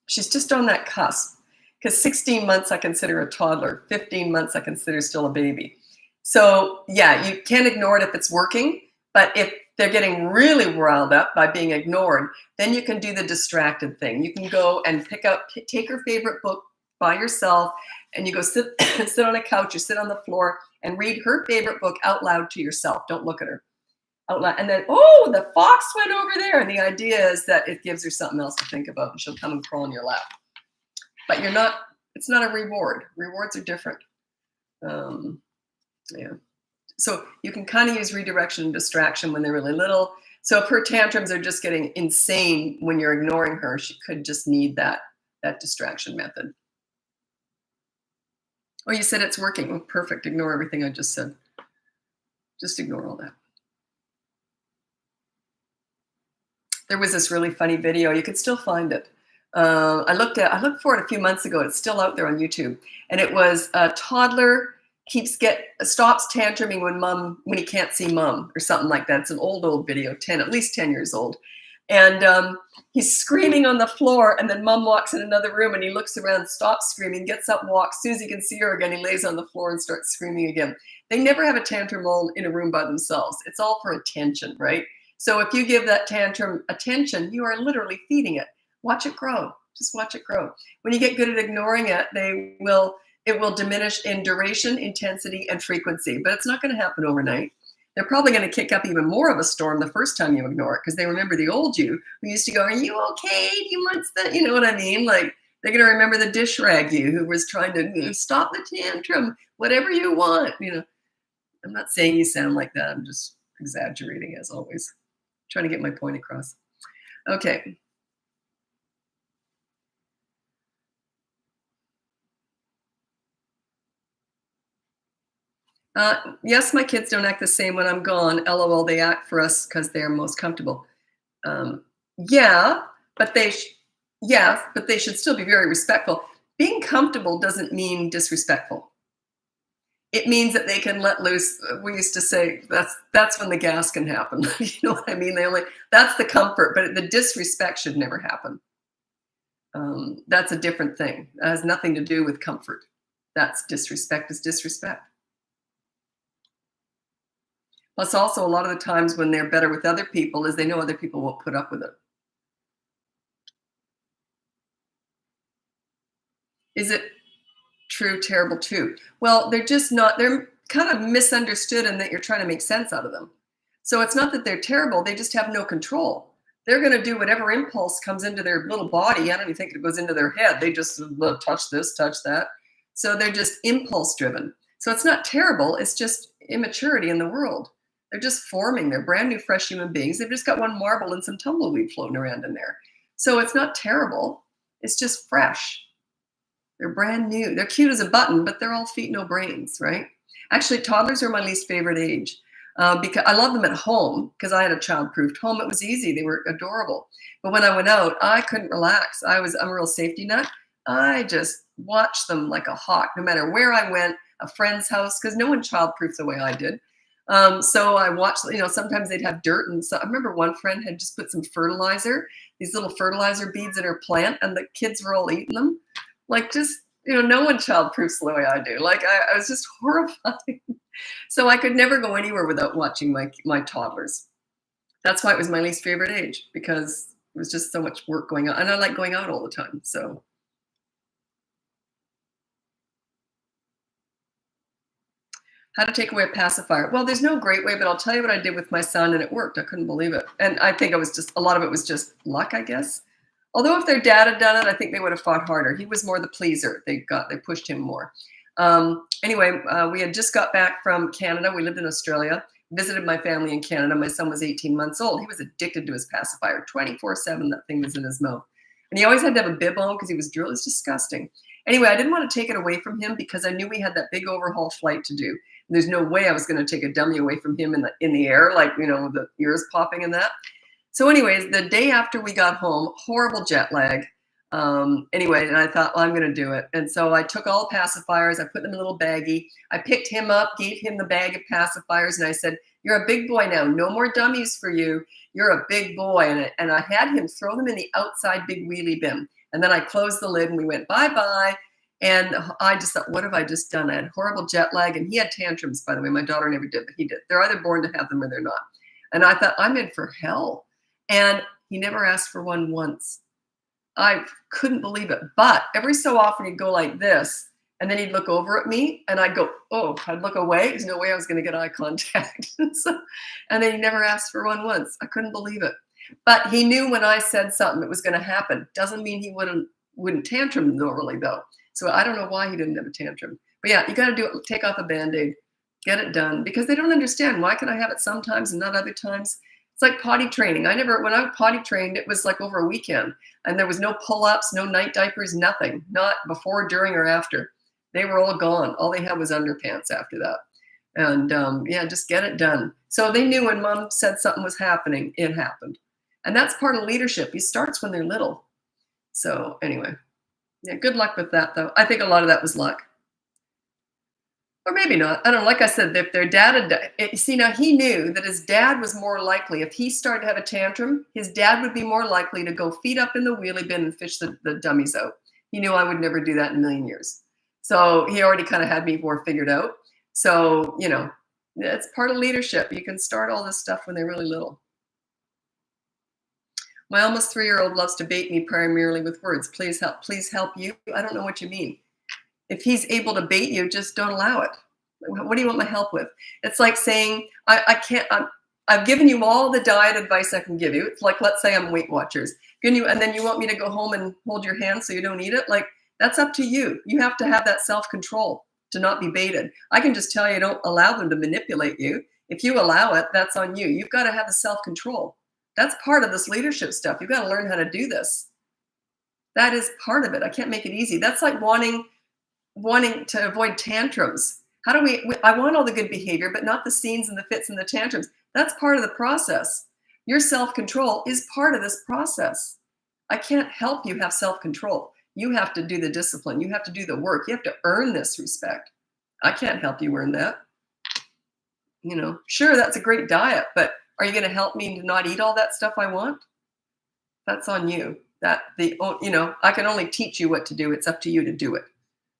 She's just on that cusp. Because 16 months I consider a toddler, 15 months I consider still a baby. So yeah, you can't ignore it if it's working, but if they're getting really riled up by being ignored, then you can do the distracted thing. You can go and take her favorite book by yourself, and you go sit on a couch or sit on the floor and read her favorite book out loud to yourself. Don't look at her. Out loud. And then, oh, the fox went over there. And the idea is that it gives her something else to think about, and she'll come and crawl in your lap. But it's not a reward. Rewards are different. Yeah. So you can kind of use redirection and distraction when they're really little. So if her tantrums are just getting insane when you're ignoring her, she could just need that distraction method. Oh, you said it's working. Oh, perfect. Ignore everything I just said. Just ignore all that. There was this really funny video. You could still find it. I looked for it a few months ago. It's still out there on YouTube, and it was a toddler stops tantruming when he can't see mom or something like that. It's an old video, at least 10 years old, and he's screaming on the floor, and then mom walks in another room, and he looks around, stops screaming, gets up, walks. As soon as he can see her again, he lays on the floor and starts screaming again. They never have a tantrum all in a room by themselves. It's all for attention, right? So if you give that tantrum attention, you are literally feeding it. Watch it grow. Just watch it grow. When you get good at ignoring it, it will diminish in duration, intensity, and frequency. But it's not going to happen overnight. They're probably going to kick up even more of a storm the first time you ignore it, because they remember the old you who used to go, "Are you okay? Do you want that?" You know what I mean? Like, they're going to remember the dish rag you who was trying to stop the tantrum, whatever you want. I'm not saying you sound like that. I'm just exaggerating, as always, trying to get my point across. Okay. Yes, my kids don't act the same when I'm gone. LOL, they act for us because they're most comfortable. Yeah, but they should still be very respectful. Being comfortable doesn't mean disrespectful. It means that they can let loose. We used to say that's when the gas can happen. You know what I mean? That's the comfort, but the disrespect should never happen. That's a different thing. That has nothing to do with comfort. That's disrespect is disrespect. Plus, also, a lot of the times when they're better with other people is they know other people won't put up with it. Is it true, terrible too? Well, they're just not, they're kind of misunderstood in that you're trying to make sense out of them. So it's not that they're terrible, they just have no control. They're going to do whatever impulse comes into their little body. I don't even think it goes into their head. They just touch this, touch that. So they're just impulse driven. So it's not terrible, it's just immaturity in the world. They're just forming. They're brand new, fresh human beings. They've just got one marble and some tumbleweed floating around in there. So it's not terrible. It's just fresh. They're brand new. They're cute as a button, but they're all feet, no brains, right? Actually, toddlers are my least favorite age because I love them at home because I had a child-proofed home. It was easy. They were adorable. But when I went out, I couldn't relax. I'm a real safety nut. I just watched them like a hawk, no matter where I went, a friend's house, because no one child-proofed the way I did. So I watched, sometimes they'd have dirt. And so I remember one friend had just put some fertilizer, these little fertilizer beads in her plant, and the kids were all eating them. Like, just, no one child-proofs the way I do. Like, I was just horrified. So I could never go anywhere without watching my toddlers. That's why it was my least favorite age, because it was just so much work going on. And I like going out all the time. So how to take away a pacifier. Well, there's no great way, but I'll tell you what I did with my son, and it worked. I couldn't believe it. And I think a lot of it was just luck, I guess. Although if their dad had done it, I think they would have fought harder. He was more the pleaser. They pushed him more. Anyway, we had just got back from Canada. We lived in Australia, visited my family in Canada. My son was 18 months old. He was addicted to his pacifier. 24/7, that thing was in his mouth. And he always had to have a bib on because he was drilled. It's disgusting. Anyway, I didn't want to take it away from him because I knew we had that big overhaul flight to do. There's no way I was going to take a dummy away from him in the air, like, the ears popping and that. So anyways, the day after we got home, horrible jet lag. Anyway, and I thought, well, I'm going to do it. And so I took all pacifiers. I put them in a little baggie. I picked him up, gave him the bag of pacifiers, and I said, you're a big boy now. No more dummies for you. You're a big boy. And I had him throw them in the outside big wheelie bin. And then I closed the lid and we went bye-bye. And I just thought, what have I just done? I had horrible jet lag. And he had tantrums, by the way. My daughter never did, but he did. They're either born to have them or they're not. And I thought, I'm in for hell. And he never asked for one once. I couldn't believe it. But every so often he'd go like this. And then he'd look over at me and I'd go, oh, I'd look away. There's no way I was going to get eye contact. And then he never asked for one once. I couldn't believe it. But he knew when I said something, it was going to happen. Doesn't mean he wouldn't tantrum normally, though. So I don't know why he didn't have a tantrum. But yeah, you got to do it. Take off a Band-Aid. Get it done. Because they don't understand. Why can I have it sometimes and not other times? It's like potty training. When I potty trained, it was like over a weekend. And there was no pull-ups, no night diapers, nothing. Not before, during, or after. They were all gone. All they had was underpants after that. And yeah, just get it done. So they knew when mom said something was happening, it happened. And that's part of leadership. It starts when they're little. So anyway, yeah, good luck with that, though. I think a lot of that was luck. Or maybe not. I don't know. Like I said, if their dad had died, see, now he knew that his dad was more likely, if he started to have a tantrum, his dad would be more likely to go feet up in the wheelie bin and fish the dummies out. He knew I would never do that in a million years. So he already kind of had me more figured out. So, it's part of leadership. You can start all this stuff when they're really little. My almost 3-year-old loves to bait me primarily with words. Please help you. I don't know what you mean. If he's able to bait you, just don't allow it. What do you want my help with? It's like saying, I've given you all the diet advice I can give you. It's like, let's say I'm Weight Watchers. And then you want me to go home and hold your hand so you don't eat it? Like, that's up to you. You have to have that self-control to not be baited. I can just tell you, don't allow them to manipulate you. If you allow it, that's on you. You've got to have the self-control. That's part of this leadership stuff. You've got to learn how to do this. That is part of it. I can't make it easy. That's like wanting to avoid tantrums. How do I want all the good behavior, but not the scenes and the fits and the tantrums. That's part of the process. Your self-control is part of this process. I can't help you have self-control. You have to do the discipline. You have to do the work. You have to earn this respect. I can't help you earn that. Sure, that's a great diet, but are you going to help me to not eat all that stuff I want? That's on you. I can only teach you what to do. It's up to you to do it.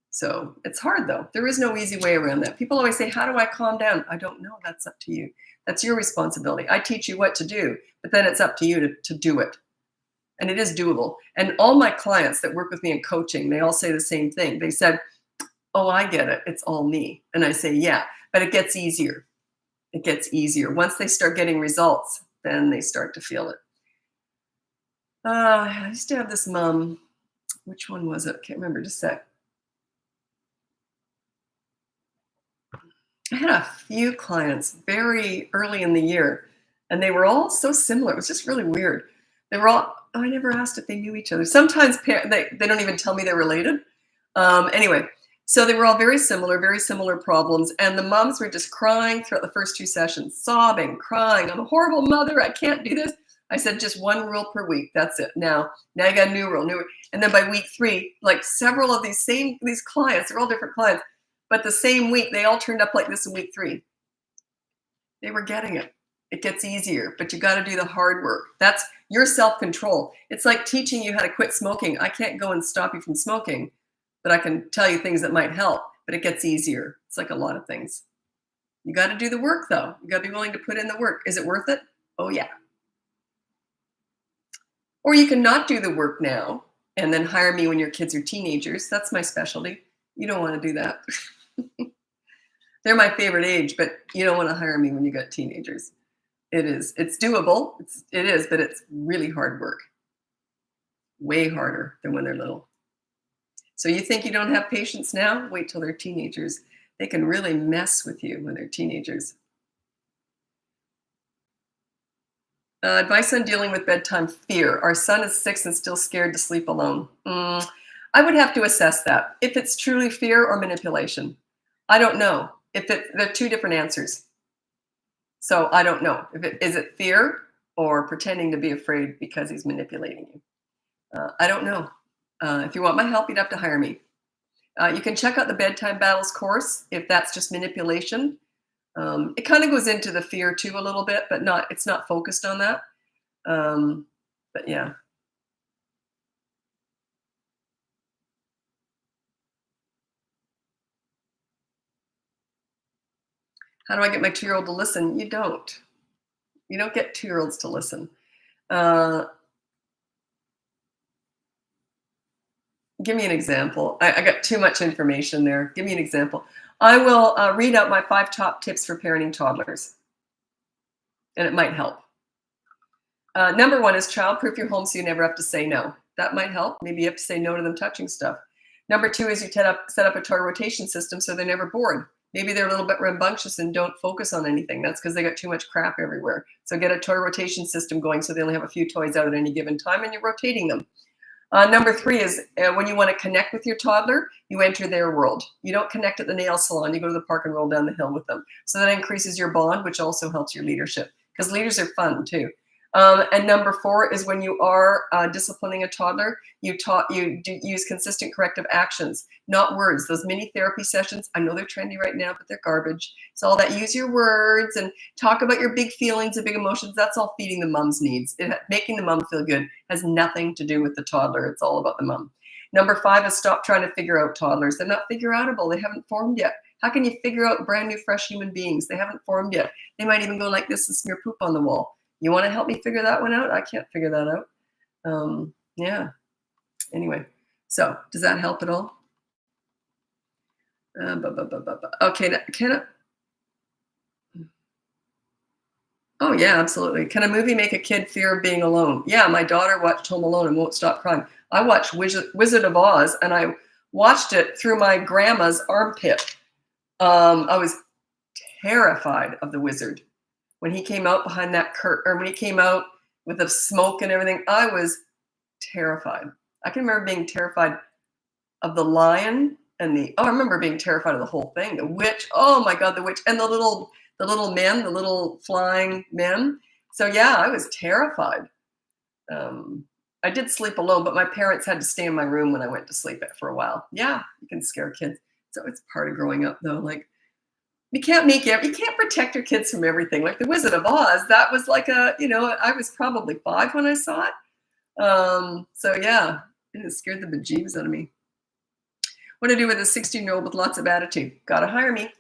So it's hard, though. There is no easy way around that. People always say, how do I calm down? I don't know. That's up to you. That's your responsibility. I teach you what to do, but then it's up to you to do it. And it is doable. And all my clients that work with me in coaching, they all say the same thing. They said, oh, I get it. It's all me. And I say, yeah, but it gets easier. It gets easier. Once they start getting results, then they start to feel it. I used to have this mom. Which one was it? Can't remember. Just a sec. I had a few clients very early in the year, and they were all so similar. It was just really weird. They were all I never asked if they knew each other. Sometimes they don't even tell me they're related. Anyway, so they were all very similar problems. And the moms were just crying throughout the first 2 sessions, sobbing, crying. I'm a horrible mother. I can't do this. I said, just 1 rule per week. That's it. Now you got a new rule. And then by week 3, like several of these clients, they're all different clients, but the same week, they all turned up like this in week 3. They were getting it. It gets easier, but you got to do the hard work. That's your self-control. It's like teaching you how to quit smoking. I can't go and stop you from smoking, but I can tell you things that might help, but it gets easier. It's like a lot of things. You got to do the work though. You got to be willing to put in the work. Is it worth it? Oh yeah. Or you can not do the work now and then hire me when your kids are teenagers. That's my specialty. You don't want to do that. They're my favorite age, but you don't want to hire me when you got teenagers. It's doable. It is, but it's really hard work. Way harder than when they're little. So you think you don't have patience now? Wait till they're teenagers. They can really mess with you when they're teenagers. Advice on dealing with bedtime fear. Our son is 6 and still scared to sleep alone. I would have to assess that. If it's truly fear or manipulation. I don't know. They're 2 different answers. So I don't know. Is it fear or pretending to be afraid because he's manipulating you? I don't know. If you want my help, you'd have to hire me. You can check out the Bedtime Battles course if that's just manipulation. It kind of goes into the fear too a little bit, but it's not focused on that. But yeah. How do I get my 2-year-old to listen? You don't. You don't get 2-year-olds to listen. Give me an example. I got too much information there. Give me an example. I will read out my 5 top tips for parenting toddlers. And it might help. Number 1 is childproof your home so you never have to say no. That might help. Maybe you have to say no to them touching stuff. Number 2 is you set up a toy rotation system so they're never bored. Maybe they're a little bit rambunctious and don't focus on anything. That's because they got too much crap everywhere. So get a toy rotation system going so they only have a few toys out at any given time and you're rotating them. Number 3 is when you want to connect with your toddler, you enter their world. You don't connect at the nail salon. You go to the park and roll down the hill with them. So that increases your bond, which also helps your leadership because leaders are fun too. And number 4 is when you are disciplining a toddler, you use consistent corrective actions, not words. Those mini therapy sessions, I know they're trendy right now, but they're garbage. It's all that use your words and talk about your big feelings and big emotions. That's all feeding the mom's needs. Making the mom feel good has nothing to do with the toddler. It's all about the mom. Number 5 is stop trying to figure out toddlers. They're not figure outable. They haven't formed yet. How can you figure out brand new, fresh human beings? They haven't formed yet. They might even go like this and smear poop on the wall. You want to help me figure that one out? I can't figure that out. Yeah. Anyway, so does that help at all? Okay. Oh yeah, absolutely. Can a movie make a kid fear of being alone? Yeah, my daughter watched Home Alone and won't stop crying. I watched Wizard of Oz and I watched it through my grandma's armpit. I was terrified of the wizard. When he came out behind that curtain, or when he came out with the smoke and everything, I was terrified. I can remember being terrified of the lion and I remember being terrified of the whole thing. The witch, oh my God, the witch, and the little men, the little flying men. So yeah, I was terrified. I did sleep alone, but my parents had to stay in my room when I went to sleep for a while. Yeah, you can scare kids. So it's part of growing up though. Like, you can't protect your kids from everything. Like the Wizard of Oz, that was like I was probably 5 when I saw it. So yeah, it scared the bejeebs out of me. What to do with a 16-year-old with lots of attitude? Gotta hire me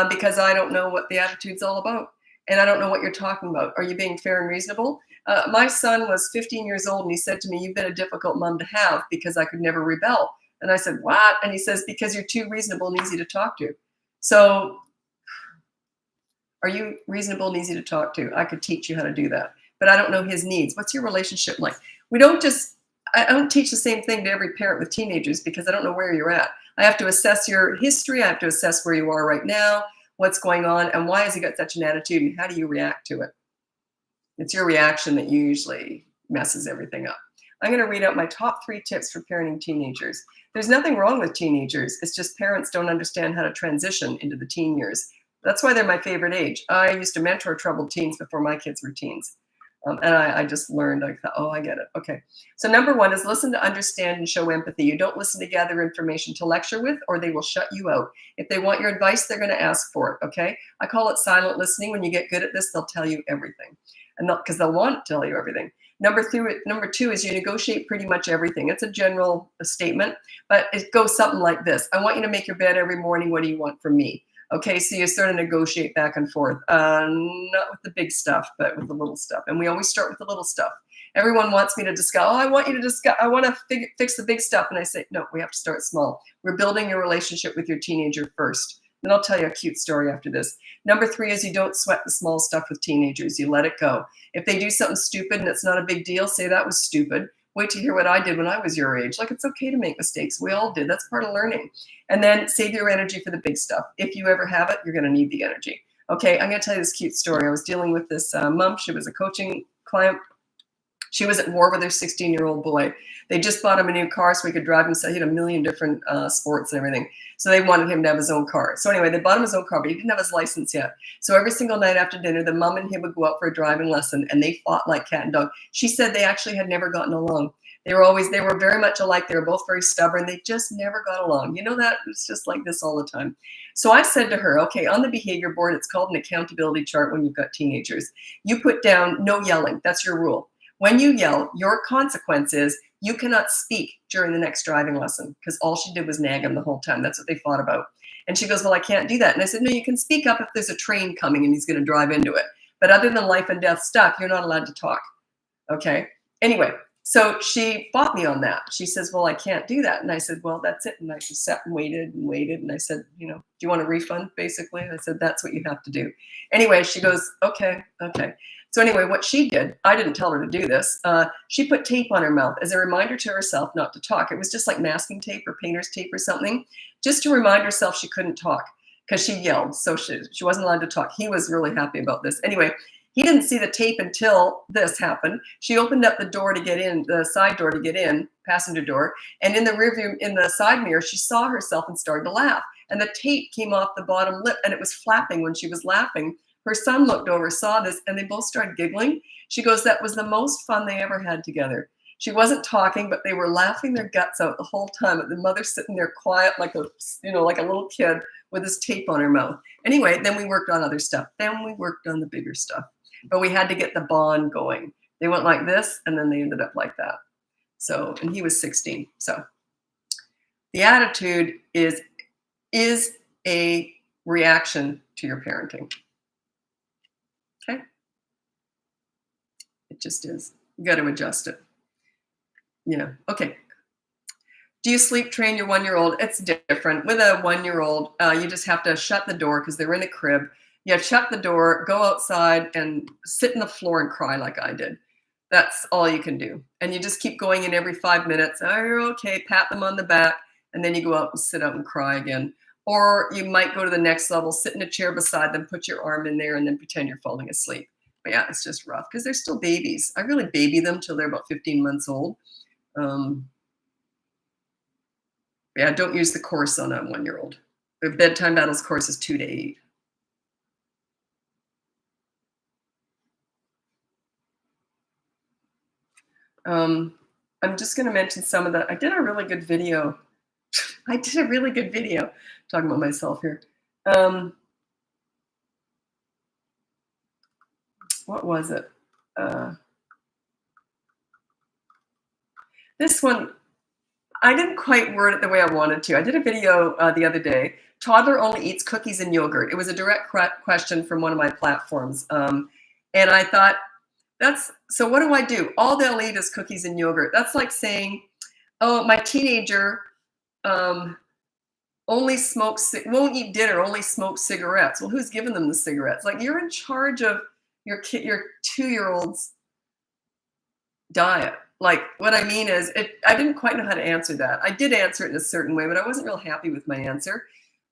because I don't know what the attitude's all about. And I don't know what you're talking about. Are you being fair and reasonable? My son was 15 years old and he said to me, you've been a difficult mom to have because I could never rebel. And I said, what? And he says, because you're too reasonable and easy to talk to. So are you reasonable and easy to talk to? I could teach you how to do that, but I don't know his needs. What's your relationship like? I don't teach the same thing to every parent with teenagers because I don't know where you're at. I have to assess your history. I have to assess where you are right now, what's going on, and why has he got such an attitude, and how do you react to it? It's your reaction that usually messes everything up. I'm going to read out my top 3 tips for parenting teenagers. There's nothing wrong with teenagers. It's just parents don't understand how to transition into the teen years. That's why they're my favorite age. I used to mentor troubled teens before my kids were teens. And I just learned, I thought, oh, I get it. Okay. So number 1 is listen to understand and show empathy. You don't listen to gather information to lecture with, or they will shut you out. If they want your advice, they're going to ask for it. Okay. I call it silent listening. When you get good at this, they'll tell you everything. And because they'll want to tell you everything. Number 2 is you negotiate pretty much everything. It's a general statement, but it goes something like this. I want you to make your bed every morning. What do you want from me? Okay, so you sort of negotiate back and forth, not with the big stuff, but with the little stuff. And we always start with the little stuff. Everyone wants me to discuss, oh, I want you to discuss, I want to fix the big stuff. And I say, no, we have to start small. We're building your relationship with your teenager first. Then I'll tell you a cute story after this. Number 3 is you don't sweat the small stuff with teenagers. You let it go. If they do something stupid and it's not a big deal, say that was stupid. Wait to hear what I did when I was your age. Like, it's okay to make mistakes. We all did. That's part of learning. And then save your energy for the big stuff. If you ever have it, you're going to need the energy. Okay, I'm going to tell you this cute story. I was dealing with this mom. She was a coaching client. She was at war with her 16-year-old boy. They just bought him a new car so he could drive himself. He had a million different sports and everything. So they wanted him to have his own car. So anyway, they bought him his own car, but he didn't have his license yet. So every single night after dinner, the mom and him would go out for a driving lesson, and they fought like cat and dog. She said they actually had never gotten along. They were very much alike. They were both very stubborn. They just never got along. You know that? It's just like this all the time. So I said to her, okay, on the behavior board, it's called an accountability chart when you've got teenagers. You put down no yelling. That's your rule. When you yell, your consequence is you cannot speak during the next driving lesson, because all she did was nag him the whole time. That's what they fought about. And she goes, well, I can't do that. And I said, no, you can speak up if there's a train coming and he's going to drive into it. But other than life and death stuff, you're not allowed to talk. Okay. Anyway, so she fought me on that. She says, well, I can't do that. And I said, well, that's it. And I just sat and waited. And I said, do you want a refund, basically? And I said, that's what you have to do. Anyway, she goes, okay. So anyway, what she did, I didn't tell her to do this. She put tape on her mouth as a reminder to herself not to talk. It was just like masking tape or painter's tape or something, just to remind herself she couldn't talk because she yelled. So she wasn't allowed to talk. He was really happy about this. Anyway, he didn't see the tape until this happened. She opened up the door to get in, the side door to get in, passenger door. And in the rear view, in the side mirror, she saw herself and started to laugh. And the tape came off the bottom lip and it was flapping when she was laughing. Her son looked over, saw this, and they both started giggling. She goes, that was the most fun they ever had together. She wasn't talking, but they were laughing their guts out the whole time. The mother sitting there quiet like a little kid with his tape on her mouth. Anyway, then we worked on other stuff. Then we worked on the bigger stuff. But we had to get the bond going. They went like this, and then they ended up like that. So, and he was 16. So the attitude is a reaction to your parenting. Okay? It just is. You got to adjust it. Yeah. Okay. Do you sleep train your 1-year-old? It's different. With a 1-year-old, you just have to shut the door because they're in a crib. You shut the door, go outside, and sit on the floor and cry like I did. That's all you can do. And you just keep going in every 5 minutes. Oh, you're okay. Pat them on the back. And then you go out and sit up and cry again. Or you might go to the next level, sit in a chair beside them, put your arm in there, and then pretend you're falling asleep. But yeah, it's just rough because they're still babies. I really baby them till they're about 15 months old. Yeah, don't use the course on a 1-year-old. The bedtime battles course is 2 to 8. I'm just going to mention some of the. I did a really good video. Talking about myself here. What was it? This one, I didn't quite word it the way I wanted to. I did a video the other day. Toddler only eats cookies and yogurt. It was a direct question from one of my platforms. And I thought, so what do I do? All they'll eat is cookies and yogurt. That's like saying, oh, my teenager only won't eat dinner, only smokes cigarettes. Well, who's giving them the cigarettes? Like, you're in charge of your 2-year-old's diet. Like, what I mean is, I didn't quite know how to answer that. I did answer it in a certain way, but I wasn't real happy with my answer.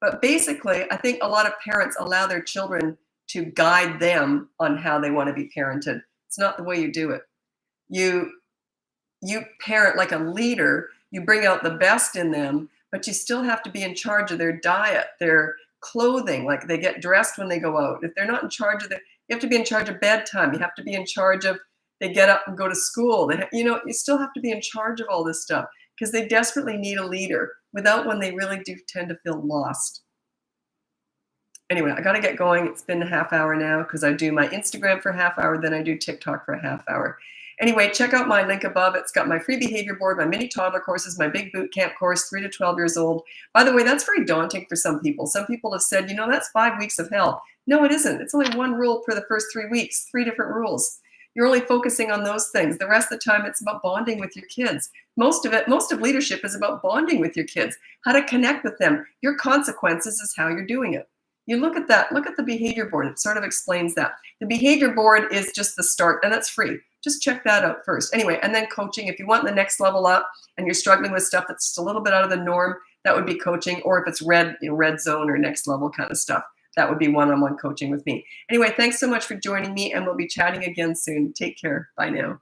But basically, I think a lot of parents allow their children to guide them on how they want to be parented. It's not the way you do it. you parent like a leader. You bring out the best in them, but you still have to be in charge of their diet, their clothing, like they get dressed when they go out. If they're not in charge of you have to be in charge of bedtime. You have to be in charge of, they get up and go to school. You still have to be in charge of all this stuff because they desperately need a leader. Without one, they really do tend to feel lost. Anyway, I got to get going. It's been a half hour now because I do my Instagram for a half hour, then I do TikTok for a half hour. Anyway, check out my link above. It's got my free behavior board, my mini toddler courses, my big boot camp course, 3 to 12 years old. By the way, that's very daunting for some people. Some people have said, that's 5 weeks of hell. No, it isn't. It's only one rule for the first 3 weeks, 3 different rules. You're only focusing on those things. The rest of the time, it's about bonding with your kids. Most of leadership is about bonding with your kids, how to connect with them. Your consequences is how you're doing it. You look at that, look at the behavior board. It sort of explains that. The behavior board is just the start, and that's free. Just check that out first. Anyway, and then coaching. If you want the next level up and you're struggling with stuff that's just a little bit out of the norm, that would be coaching. Or if it's red zone or next level kind of stuff, that would be one-on-one coaching with me. Anyway, thanks so much for joining me, and we'll be chatting again soon. Take care. Bye now.